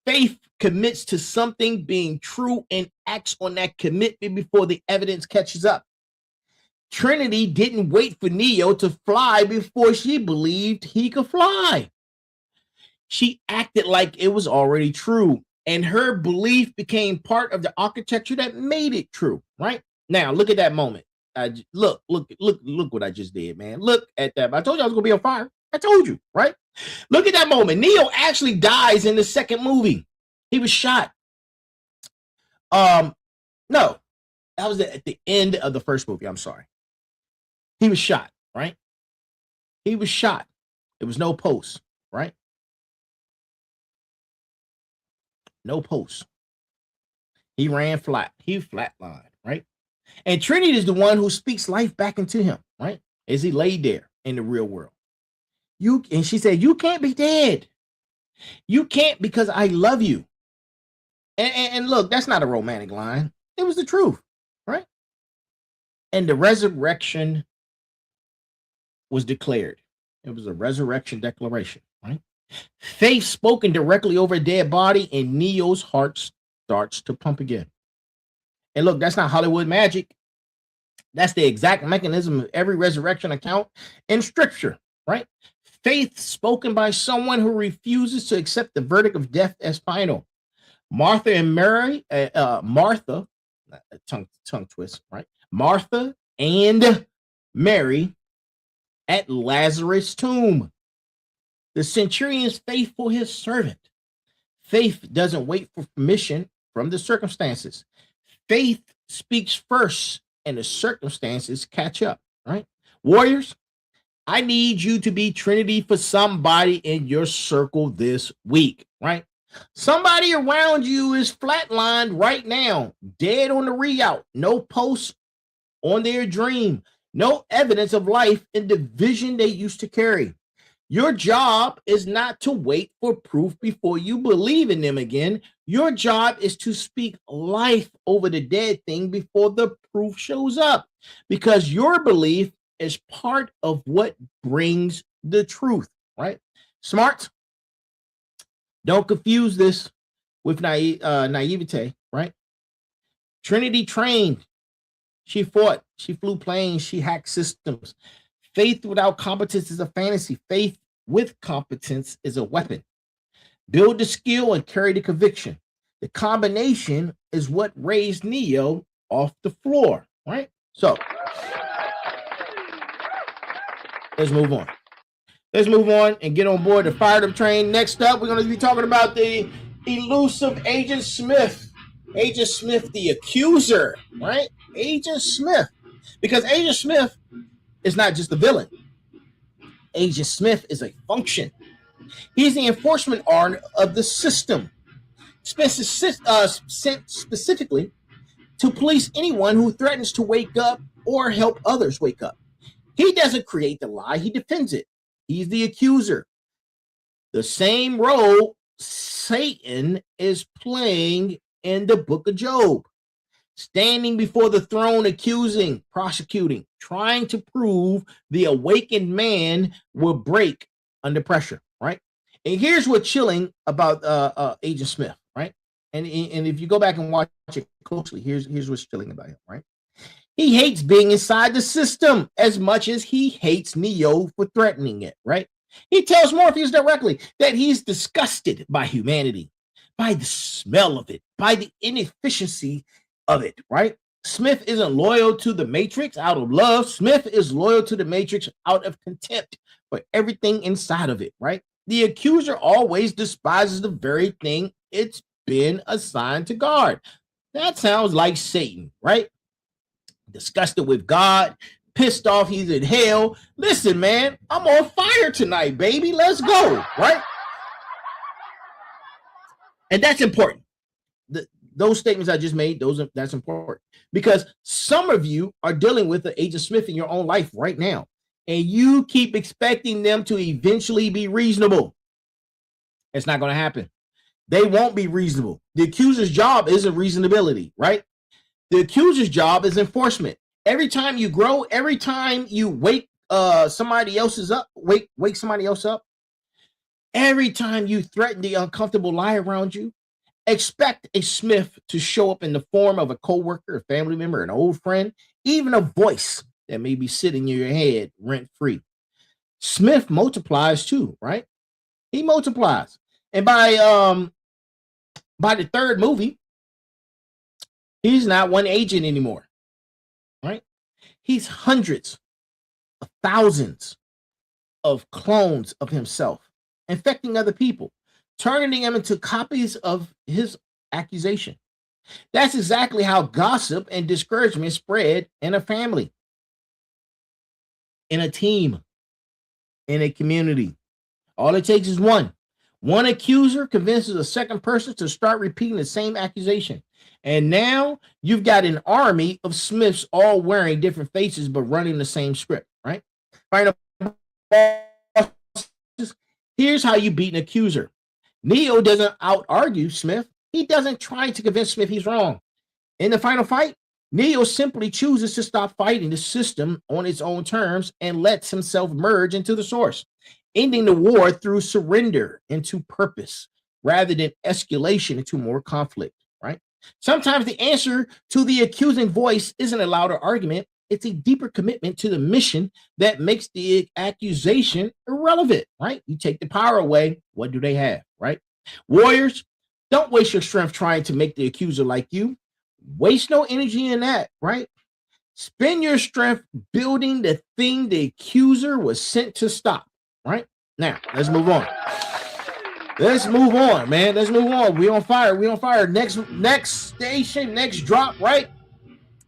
Faith commits to something being true and acts on that commitment before the evidence catches up. Trinity didn't wait for Neo to fly before she believed he could fly. She acted like it was already true, and her belief became part of the architecture that made it true, right? Now, look at that moment. Look what I just did, man. Look at that. I told you I was going to be on fire. I told you, right? Look at that moment. Neo actually dies in the second movie. He was shot. No, that was at the end of the first movie. I'm sorry. He was shot, right? He was shot. There was no post, right? No post. He ran flat. He flatlined, right? And Trinity is the one who speaks life back into him, right? As he laid there in the real world. And she said, you can't be dead. You can't because I love you. And look, that's not a romantic line. It was the truth, right? And the resurrection was declared. It was a resurrection declaration, right? Faith spoken directly over a dead body, and Neo's heart starts to pump again. And look, that's not Hollywood magic. That's the exact mechanism of every resurrection account in scripture, right? Faith spoken by someone who refuses to accept the verdict of death as final. Martha and Mary, tongue twist, right? Martha and Mary at Lazarus' tomb. The centurion is faithful his servant. Faith doesn't wait for permission from the circumstances. Faith speaks first, and the circumstances catch up, right? Warriors, I need you to be Trinity for somebody in your circle this week, right? Somebody around you is flatlined right now, dead on the re-out, no post on their dream, no evidence of life in the vision they used to carry. Your job is not to wait for proof before you believe in them again. Your job is to speak life over the dead thing before the proof shows up, because your belief is part of what brings the truth, right? Smart. Don't confuse this with naivete, right? Trinity trained. She fought. She flew planes. She hacked systems. Faith without competence is a fantasy. Faith with competence is a weapon. Build the skill and carry the conviction. The combination is what raised Neo off the floor, right? So let's move on. Let's move on and get on board the fired up train. Next up, we're going to be talking about the elusive Agent Smith. Agent Smith, the accuser, right? Agent Smith. Because Agent Smith is not just a villain. Agent Smith is a function. He's the enforcement arm of the system, sent specifically to police anyone who threatens to wake up or help others wake up. He doesn't create the lie, he defends it. He's the accuser. The same role Satan is playing in the book of Job. Standing before the throne, accusing, prosecuting, trying to prove the awakened man will break under pressure, right? And here's what's chilling about Agent Smith, right? And if you go back and watch it closely, here's what's chilling about him, right? He hates being inside the system as much as he hates Neo for threatening it, right? He tells Morpheus directly that he's disgusted by humanity, by the smell of it, by the inefficiency of it, right? Smith isn't loyal to the Matrix out of love. Smith is loyal to the Matrix out of contempt for everything inside of it, right? The accuser always despises the very thing it's been assigned to guard. That sounds like Satan, right? Disgusted with God, pissed off he's in hell. Listen, man, I'm on fire tonight, baby. Let's go, right? And that's important. Those statements I just made, that's important, because some of you are dealing with the Agent Smith in your own life right now, and you keep expecting them to eventually be reasonable. It's not going to happen. They won't be reasonable. The accuser's job isn't reasonability, right? The accuser's job is enforcement. Every time you grow, every time you wake somebody else's up, wake somebody else up, every time you threaten the uncomfortable lie around you, expect a Smith to show up in the form of a coworker, a family member, an old friend, even a voice that may be sitting in your head rent-free. Smith multiplies too, right? He multiplies. And by the third movie, he's not one agent anymore, right? He's hundreds of thousands of clones of himself, infecting other people, turning them into copies of his accusation. That's exactly how gossip and discouragement spread in a family, in a team, in a community. All it takes is one. One accuser convinces a second person to start repeating the same accusation. And now you've got an army of Smiths all wearing different faces but running the same script, right? Here's how you beat an accuser. Neo doesn't out-argue Smith. He doesn't try to convince Smith he's wrong. In the final fight, Neo simply chooses to stop fighting the system on its own terms and lets himself merge into the source, ending the war through surrender into purpose rather than escalation into more conflict, right? Sometimes the answer to the accusing voice isn't a louder argument. It's a deeper commitment to the mission that makes the accusation irrelevant, right? You take the power away, what do they have, right? Warriors, don't waste your strength trying to make the accuser like you. Waste no energy in that, right? Spend your strength building the thing the accuser was sent to stop, right? Now, let's move on. Let's move on, man. Let's move on. We on fire. We on fire. Next station, next drop, right?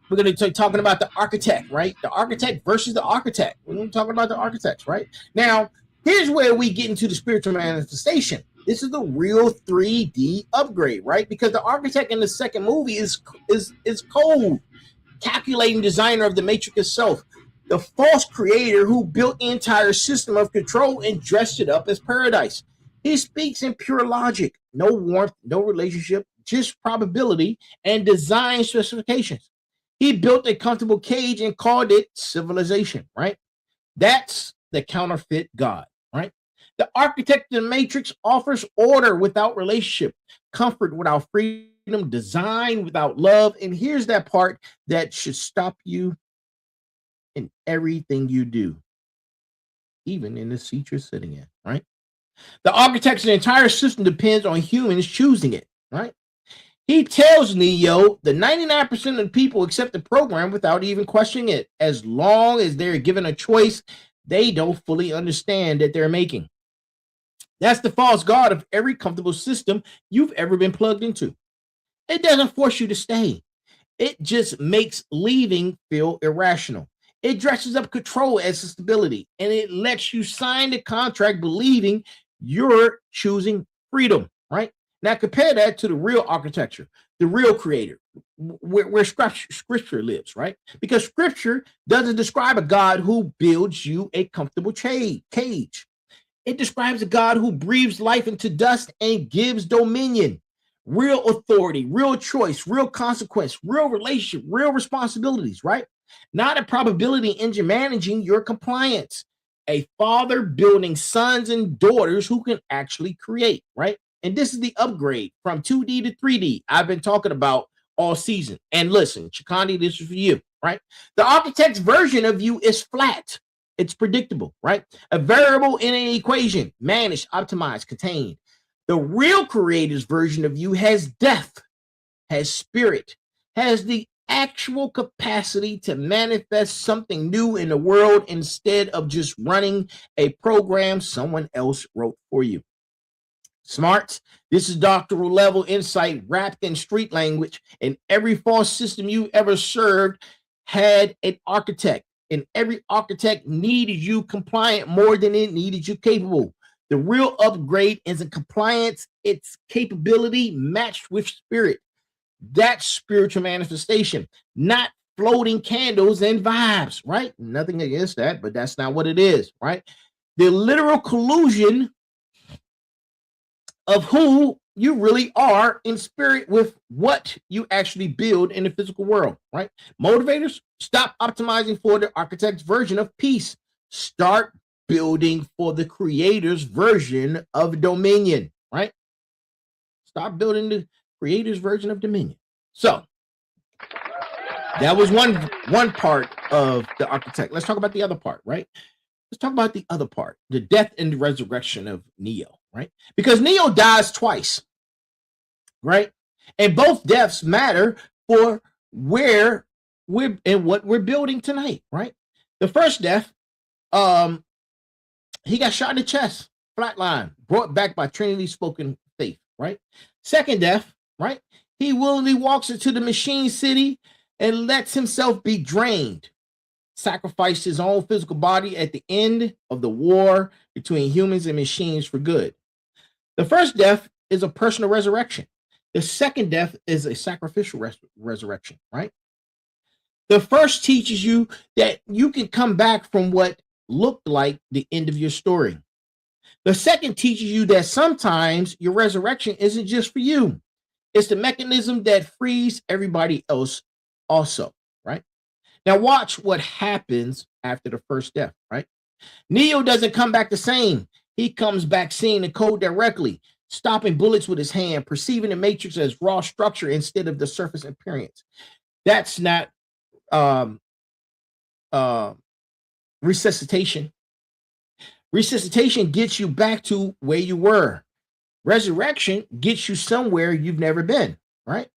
We're going to be talking about the architect, right? The architect versus the architect. We're going to be talking about the architects, right? Now, here's where we get into the spiritual manifestation. This is the real 3D upgrade, right? Because the architect in the second movie is cold, calculating designer of the Matrix itself, the false creator who built the entire system of control and dressed it up as paradise. He speaks in pure logic, no warmth, no relationship, just probability and design specifications. He built a comfortable cage and called it civilization, right? That's the counterfeit God, right? The architect of the Matrix offers order without relationship, comfort without freedom, design without love. And here's that part that should stop you in everything you do, even in the seat you're sitting in, right? The architect's entire system depends on humans choosing it, right? He tells Neo the 99% of the people accept the program without even questioning it. As long as they're given a choice, they don't fully understand that they're making. That's the false god of every comfortable system you've ever been plugged into. It doesn't force you to stay. It just makes leaving feel irrational. It dresses up control as stability, and it lets you sign the contract believing you're choosing freedom, right? Now compare that to the real architecture, the real creator, where scripture lives, right? Because scripture doesn't describe a God who builds you a comfortable cage. It describes a God who breathes life into dust and gives dominion, real authority, real choice, real consequence, real relationship, real responsibilities, right? Not a probability engine managing your compliance. A father building sons and daughters who can actually create, right? And this is the upgrade from 2D to 3D I've been talking about all season. And listen, Chikandi, this is for you, right? The architect's version of you is flat. It's predictable, right? A variable in an equation, managed, optimized, contained. The real creator's version of you has depth, has spirit, has the actual capacity to manifest something new in the world instead of just running a program someone else wrote for you. Smarts, this is doctoral level insight wrapped in street language, and every false system you ever served had an architect, and every architect needed you compliant more than it needed you capable. The real upgrade isn't compliance, it's capability matched with spirit. That's spiritual manifestation, not floating candles and vibes, right? Nothing against that, but that's not what it is, right? The literal collusion of who you really are in spirit with what you actually build in the physical world, right? Motivators, stop optimizing for the architect's version of peace. Start building for the creator's version of dominion, right? Stop building the creator's version of dominion. So that was one part of the architect. Let's talk about the other part, right? Let's talk about the other part, the death and the resurrection of Neo, right? Because Neo dies twice, right? And both deaths matter for where we're and what we're building tonight, right? The first death, he got shot in the chest, flatline, brought back by Trinity spoken faith, right? Second death, right? He willingly walks into the machine city and lets himself be drained, sacrificed his own physical body at the end of the war between humans and machines for good. The first death is a personal resurrection. The second death is a sacrificial resurrection, right? The first teaches you that you can come back from what looked like the end of your story. The second teaches you that sometimes your resurrection isn't just for you. It's the mechanism that frees everybody else also, right? Now watch what happens after the first death, right? Neo doesn't come back the same. He comes back seeing the code directly, stopping bullets with his hand, perceiving the matrix as raw structure instead of the surface appearance. That's not resuscitation. Resuscitation gets you back to where you were. Resurrection gets you somewhere you've never been, right?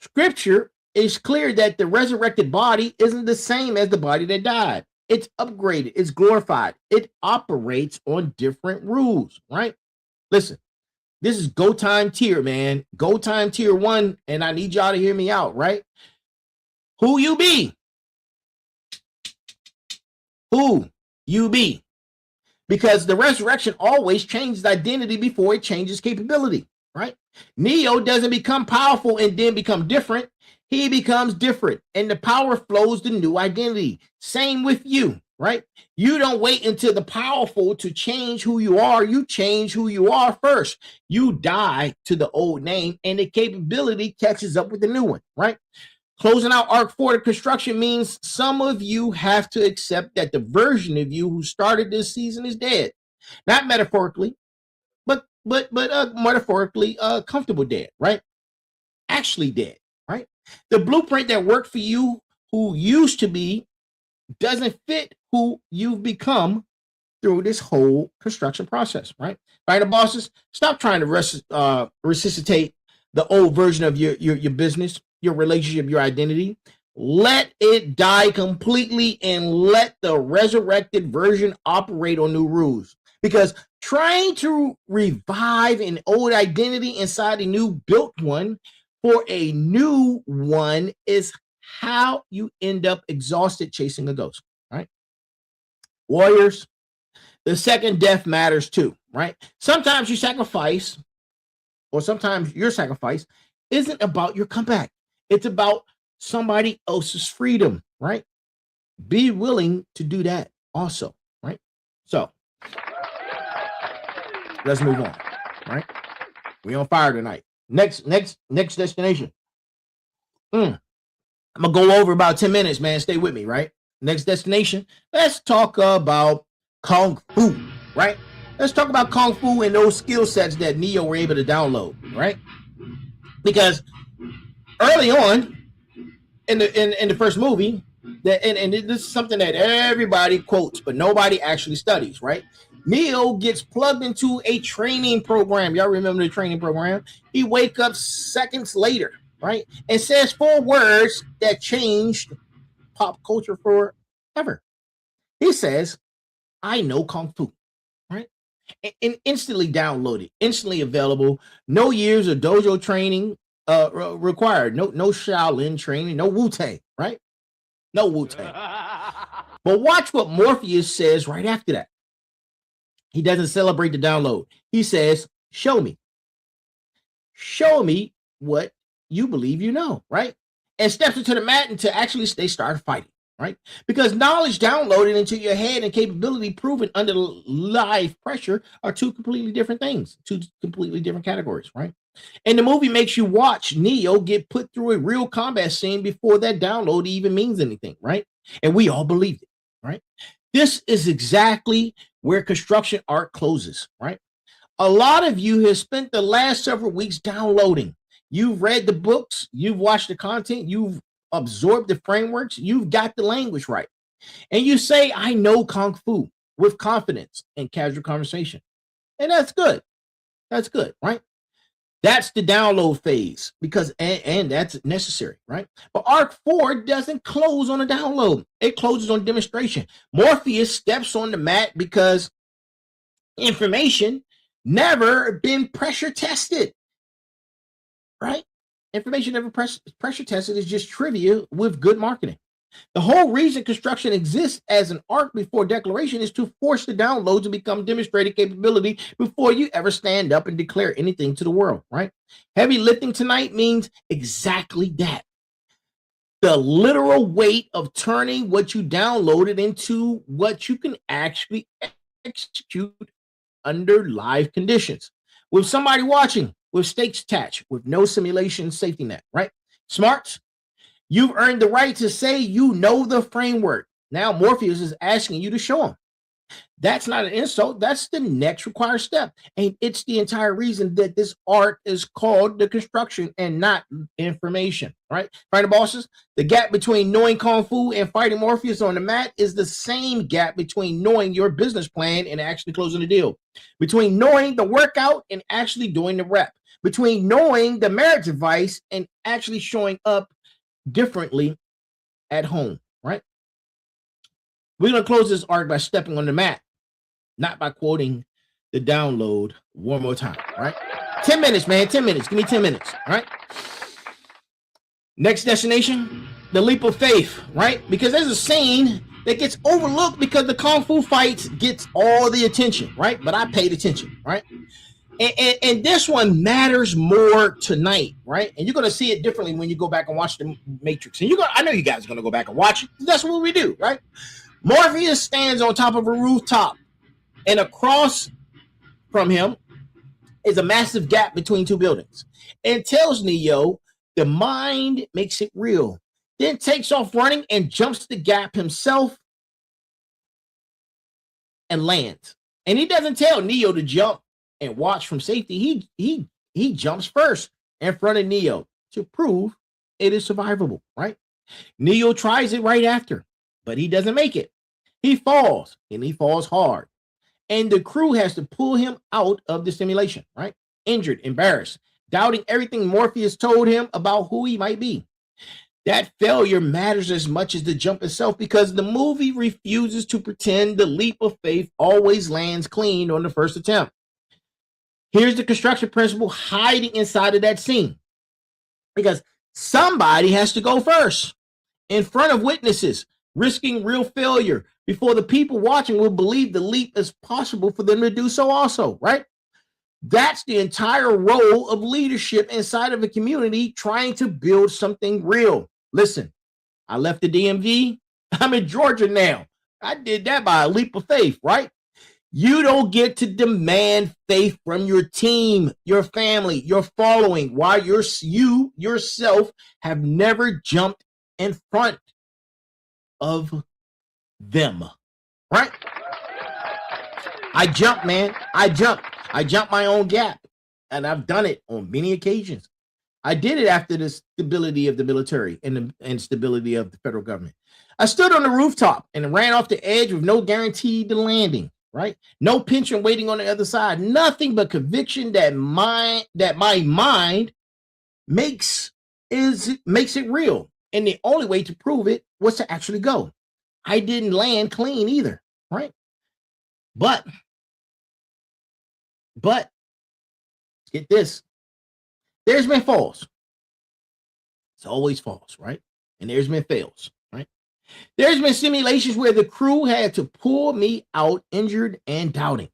Scripture is clear that the resurrected body isn't the same as the body that died. It's upgraded, it's glorified, it operates on different rules, right? Listen, this is go time tier, man. Go time tier 1, and I need y'all to hear me out, right? Who you be? Who you be? Because the resurrection always changes identity before it changes capability, right? Neo doesn't become powerful and then become different. He becomes different, and the power flows to new identity. Same with you, right? You don't wait until the powerful to change who you are. You change who you are first. You die to the old name, and the capability catches up with the new one, right? Closing out Arc 4 to construction means some of you have to accept that the version of you who started this season is dead. Not metaphorically, but metaphorically comfortable dead, right? Actually dead, right? The blueprint that worked for you who used to be doesn't fit who you've become through this whole construction process, right? Right, the bosses, stop trying to resuscitate the old version of your business, your relationship, your identity. Let it die completely and let the resurrected version operate on new rules. Because trying to revive an old identity inside a new built one for a new one is how you end up exhausted chasing a ghost, right? Warriors, the second death matters too, right? Sometimes you sacrifice, or sometimes your sacrifice isn't about your comeback. It's about somebody else's freedom, right? Be willing to do that also, right? So let's move on, right? We on fire tonight. Next destination. I'm gonna go over about 10 minutes, man. Stay with me, right? Next destination. Let's talk about Kung Fu, right? Let's talk about Kung Fu and those skill sets that Neo were able to download, right? Because early on in the first movie, and this is something that everybody quotes, but nobody actually studies, right? Neo gets plugged into a training program. Y'all remember the training program? He wakes up seconds later, right? And says 4 words that changed pop culture forever. He says, I know Kung Fu, right? And instantly downloaded, instantly available. No years of dojo training required. No Shaolin training, no Wu-Tang, right? No Wu-Tang. But watch what Morpheus says right after that. He doesn't celebrate the download. He says, show me. Show me what you believe you know, right? And steps into the mat until actually they start fighting, right? Because knowledge downloaded into your head and capability proven under live pressure are two completely different things, two completely different categories, right? And the movie makes you watch Neo get put through a real combat scene before that download even means anything, right? And we all believed it, right? This is exactly where construction arc closes, right? A lot of you have spent the last several weeks downloading. You've read the books, you've watched the content, you've absorbed the frameworks, you've got the language right. And you say, I know Kung Fu with confidence and casual conversation. And that's good. That's good, right? That's the download phase because, and that's necessary, right? But Arc 4 doesn't close on a download. It closes on demonstration. Morpheus steps on the mat because information never been pressure tested, right? Information never pressure tested is just trivia with good marketing. The whole reason construction exists as an arc before declaration is to force the download to become demonstrated capability before you ever stand up and declare anything to the world, right? Heavy lifting tonight means exactly that. The literal weight of turning what you downloaded into what you can actually execute under live conditions with somebody watching, with stakes attached, with no simulation safety net, right? Smarts, you've earned the right to say you know the framework. Now Morpheus is asking you to show him. That's not an insult. That's the next required step. And it's the entire reason that this art is called the construction and not information, right? Fighting bosses, the gap between knowing Kung Fu and fighting Morpheus on the mat is the same gap between knowing your business plan and actually closing the deal. Between knowing the workout and actually doing the rep. Between knowing the marriage advice and actually showing up differently at home, right? We're going to close this arc by stepping on the mat, not by quoting the download one more time, right? 10 minutes, man, 10 minutes. Give me 10 minutes, right? Next destination, the leap of faith, right? Because there's a scene that gets overlooked because the Kung Fu fights gets all the attention, right? But I paid attention, right? And this one matters more tonight, right? And you're going to see it differently when you go back and watch the Matrix. And I know you guys are going to go back and watch it. That's what we do, right? Morpheus stands on top of a rooftop, and across from him is a massive gap between two buildings. And tells Neo the mind makes it real. Then takes off running and jumps the gap himself and lands. And he doesn't tell Neo to jump and watch from safety. He jumps first in front of Neo to prove it is survivable, right? Neo tries it right after, but he doesn't make it. He falls, and he falls hard. And the crew has to pull him out of the simulation, right? Injured, embarrassed, doubting everything Morpheus told him about who he might be. That failure matters as much as the jump itself because the movie refuses to pretend the leap of faith always lands clean on the first attempt. Here's the construction principle hiding inside of that scene. Because somebody has to go first in front of witnesses, risking real failure before the people watching will believe the leap is possible for them to do so also, right? That's the entire role of leadership inside of a community trying to build something real. Listen, I left the DMV. I'm in Georgia now. I did that by a leap of faith, right? You don't get to demand faith from your team, your family, your following, while you yourself have never jumped in front of them, right? I jumped, man. I jumped my own gap, and I've done it on many occasions. I did it after the stability of the military and the stability of the federal government. I stood on the rooftop and ran off the edge with no guarantee to landing. Right? No pension waiting on the other side. Nothing but conviction that my mind makes it real. And the only way to prove it was to actually go. I didn't land clean either, right? But get this. There's been falls. It's always falls, right? And there's been fails, right? There's been simulations where the crew had to pull me out injured and doubting.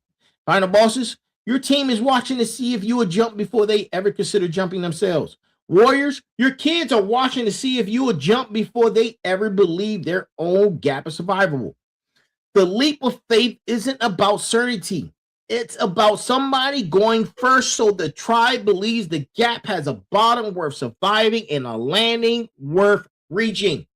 Final bosses, your team is watching to see if you will jump before they ever consider jumping themselves. Warriors, your kids are watching to see if you will jump before they ever believe their own gap is survivable. The leap of faith isn't about certainty. It's about somebody going first so the tribe believes the gap has a bottom worth surviving and a landing worth reaching.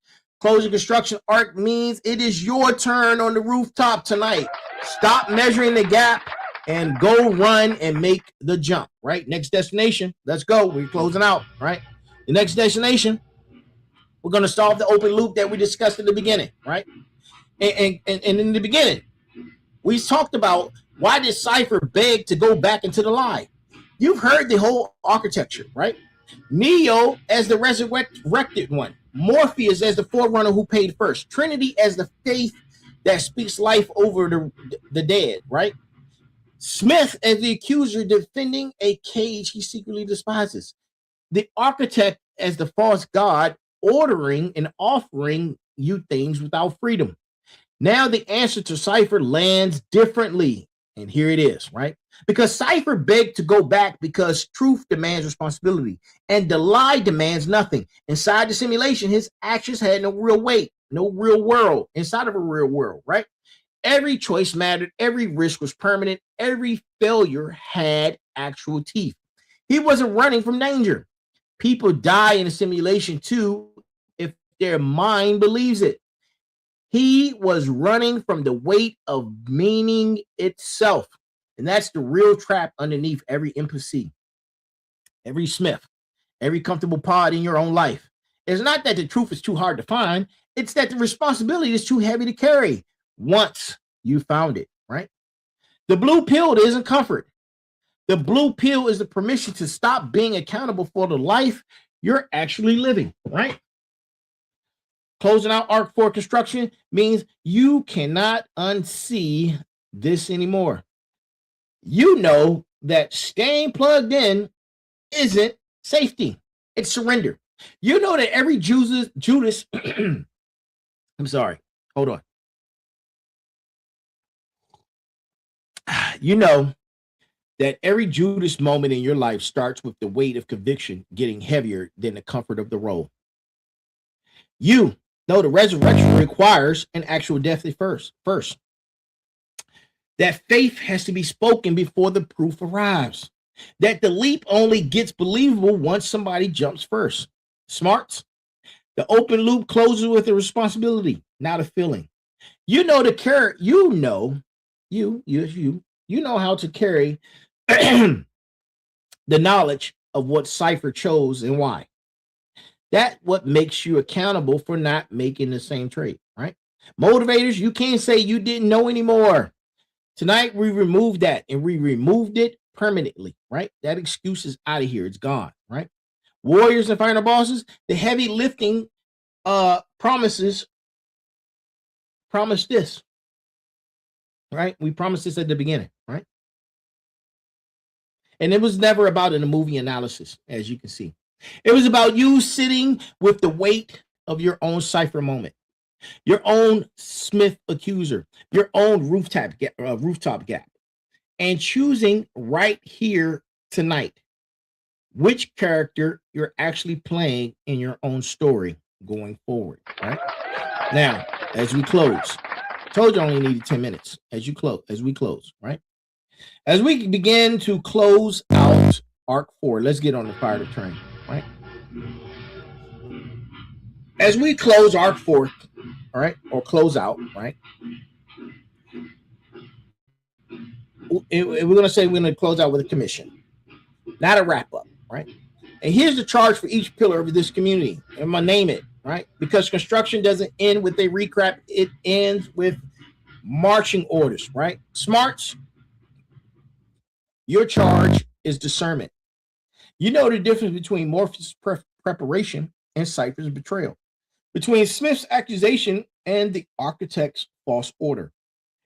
Closing construction arc means it is your turn on the rooftop tonight. Stop measuring the gap and go run and make the jump, right? Next destination, let's go. We're closing out, right? The next destination, we're going to solve the open loop that we discussed in the beginning, right? And in the beginning, we talked about why did Cypher beg to go back into the lie? You've heard the whole architecture, right? Neo as the resurrected one. Morpheus as the forerunner who paid first. Trinity as the faith that speaks life over the dead, right? Smith as the accuser defending a cage he secretly despises. The architect as the false god ordering and offering you things without freedom. Now the answer to Cypher lands differently. And here it is, right? Because Cypher begged to go back because truth demands responsibility and the lie demands nothing. Inside the simulation, his actions had no real weight, no real world inside of a real world, right? Every choice mattered. Every risk was permanent. Every failure had actual teeth. He wasn't running from danger. People die in a simulation too if their mind believes it. He was running from the weight of meaning itself. And that's the real trap underneath every NPC, every Smith, every comfortable pod in your own life. It's not that the truth is too hard to find. It's that the responsibility is too heavy to carry once you found it, right? The blue pill isn't comfort. The blue pill is the permission to stop being accountable for the life you're actually living, right? Closing out Arc 4 construction means you cannot unsee this anymore. You know that staying plugged in isn't safety. It's surrender. You know that every Judas I'm sorry. Hold on. You know that every Judas moment in your life starts with the weight of conviction getting heavier than the comfort of the role. You know the resurrection requires an actual death first. That faith has to be spoken before the proof arrives. That the leap only gets believable once somebody jumps first. Smarts. The open loop closes with a responsibility, not a feeling. You know the care. You know how to carry the knowledge of what Cypher chose and why. That's what makes you accountable for not making the same trade, right? Motivators, you can't say you didn't know anymore. Tonight, we removed that, and we removed it permanently, right? That excuse is out of here. It's gone, right? Warriors and final bosses, the heavy lifting promise this, right? We promised this at the beginning, right? And it was never about in a movie analysis, as you can see. It was about you sitting with the weight of your own Cypher moment, your own Smith accuser, your own rooftop gap, and choosing right here tonight which character you're actually playing in your own story going forward. Right now, as we close, told you I only needed 10 minutes. As we close, right? As we begin to close out Arc 4, let's get on the fire train, right? As we close Arc 4, all right, or close out, right? We're going to close out with a commission, not a wrap up, right? And here's the charge for each pillar of this community. I'm going to name it, right? Because construction doesn't end with a recap. It ends with marching orders, right? Smarts, your charge is discernment. You know the difference between Morpheus' preparation and Cypher's betrayal, between Smith's accusation and the architect's false order.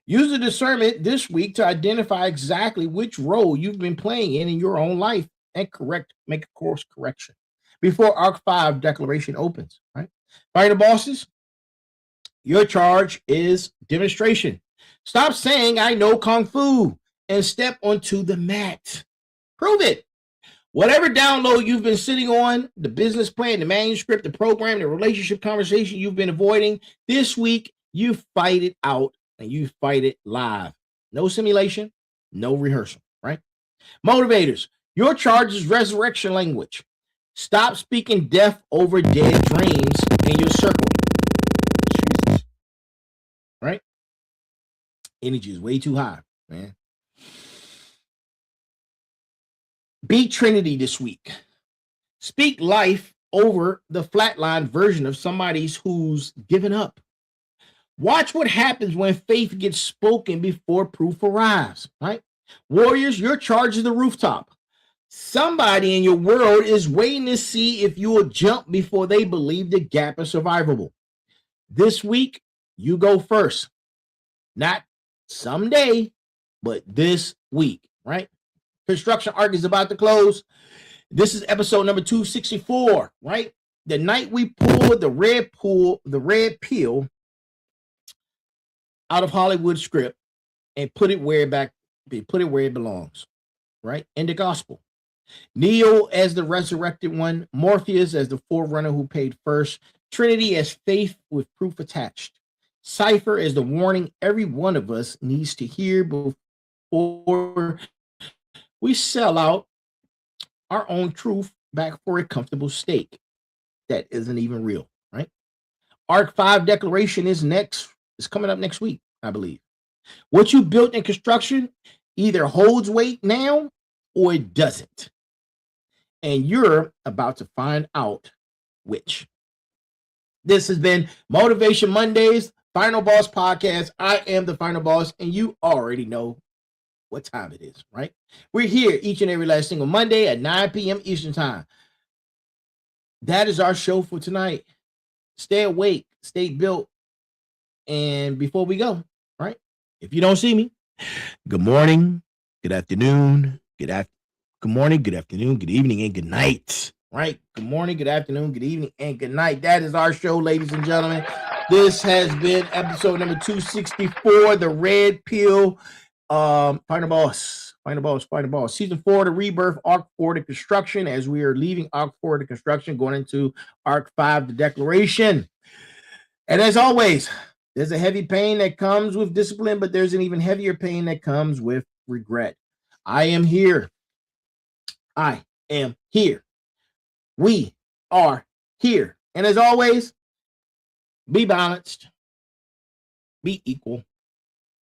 Use the discernment this week to identify exactly which role you've been playing in your own life and make a course correction before Arc 5 declaration opens, right? Fighter bosses, your charge is demonstration. Stop saying I know Kung Fu and step onto the mat. Prove it. Whatever download you've been sitting on, the business plan, the manuscript, the program, the relationship conversation you've been avoiding, this week, you fight it out and you fight it live. No simulation, no rehearsal, right? Motivators, your charge is resurrection language. Stop speaking death over dead dreams in your circle. Jesus. Right? Energy is way too high, man. Be Trinity this week. Speak life over the flatline version of somebody who's given up. Watch what happens when faith gets spoken before proof arrives, right? Warriors, your charge is the rooftop. Somebody in your world is waiting to see if you will jump before they believe the gap is survivable. This week, you go first. Not someday, but this week, right? Construction arc is about to close. This is episode number 264, right? The night we pulled the red pill out of Hollywood script and put it where it belongs, right? In the gospel. Neo as the resurrected one, Morpheus as the forerunner who paid first, Trinity as faith with proof attached, Cypher as the warning every one of us needs to hear before we sell out our own truth back for a comfortable stake that isn't even real, right? Arc 5 declaration is coming up next week, I believe. What you built in construction either holds weight now or it doesn't. And you're about to find out which. This has been Motivation Mondays, Final Boss Podcast. I am the Final Boss, and you already know what time it is, right? We're here each and every last single Monday at 9 p.m. Eastern Time. That is our show for tonight. Stay awake, stay built. And before we go, right? If you don't see me, good morning, good afternoon, good morning, good afternoon, good evening, and good night. Right? Good morning, good afternoon, good evening, and good night. That is our show, ladies and gentlemen. This has been episode number 264, the Red Pill, Final Boss. Season 4, the Rebirth, Arc 4, the Construction, as we are leaving Arc 4, the Construction, going into Arc 5, the Declaration. And as always, there's a heavy pain that comes with discipline, but there's an even heavier pain that comes with regret. I am here. We are here. And as always, be balanced, be equal,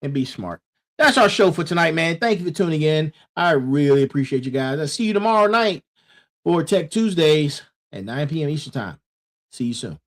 and be smart. That's our show for tonight, man. Thank you for tuning in. I really appreciate you guys. I'll see you tomorrow night for Tech Tuesdays at 9 p.m. Eastern Time. See you soon.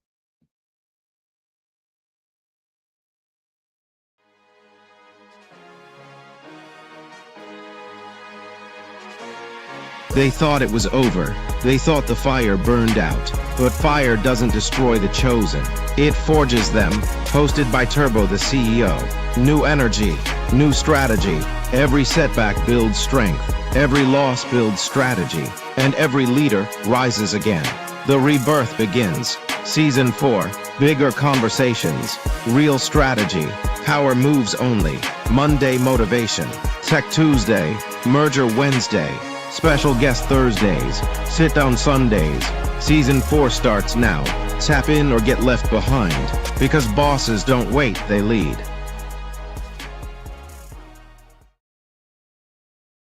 They thought it was over. They thought the fire burned out. But fire doesn't destroy the chosen. It forges them. Hosted by Turbo, the CEO. New energy, new strategy. Every setback builds strength. Every loss builds strategy. And every leader rises again. The rebirth begins. Season 4. Bigger conversations. Real strategy. Power moves only. Monday motivation. Tech Tuesday. Merger Wednesday. Special guest Thursdays, sit down Sundays. Season 4 starts now. Tap in or get left behind, because bosses don't wait, they lead.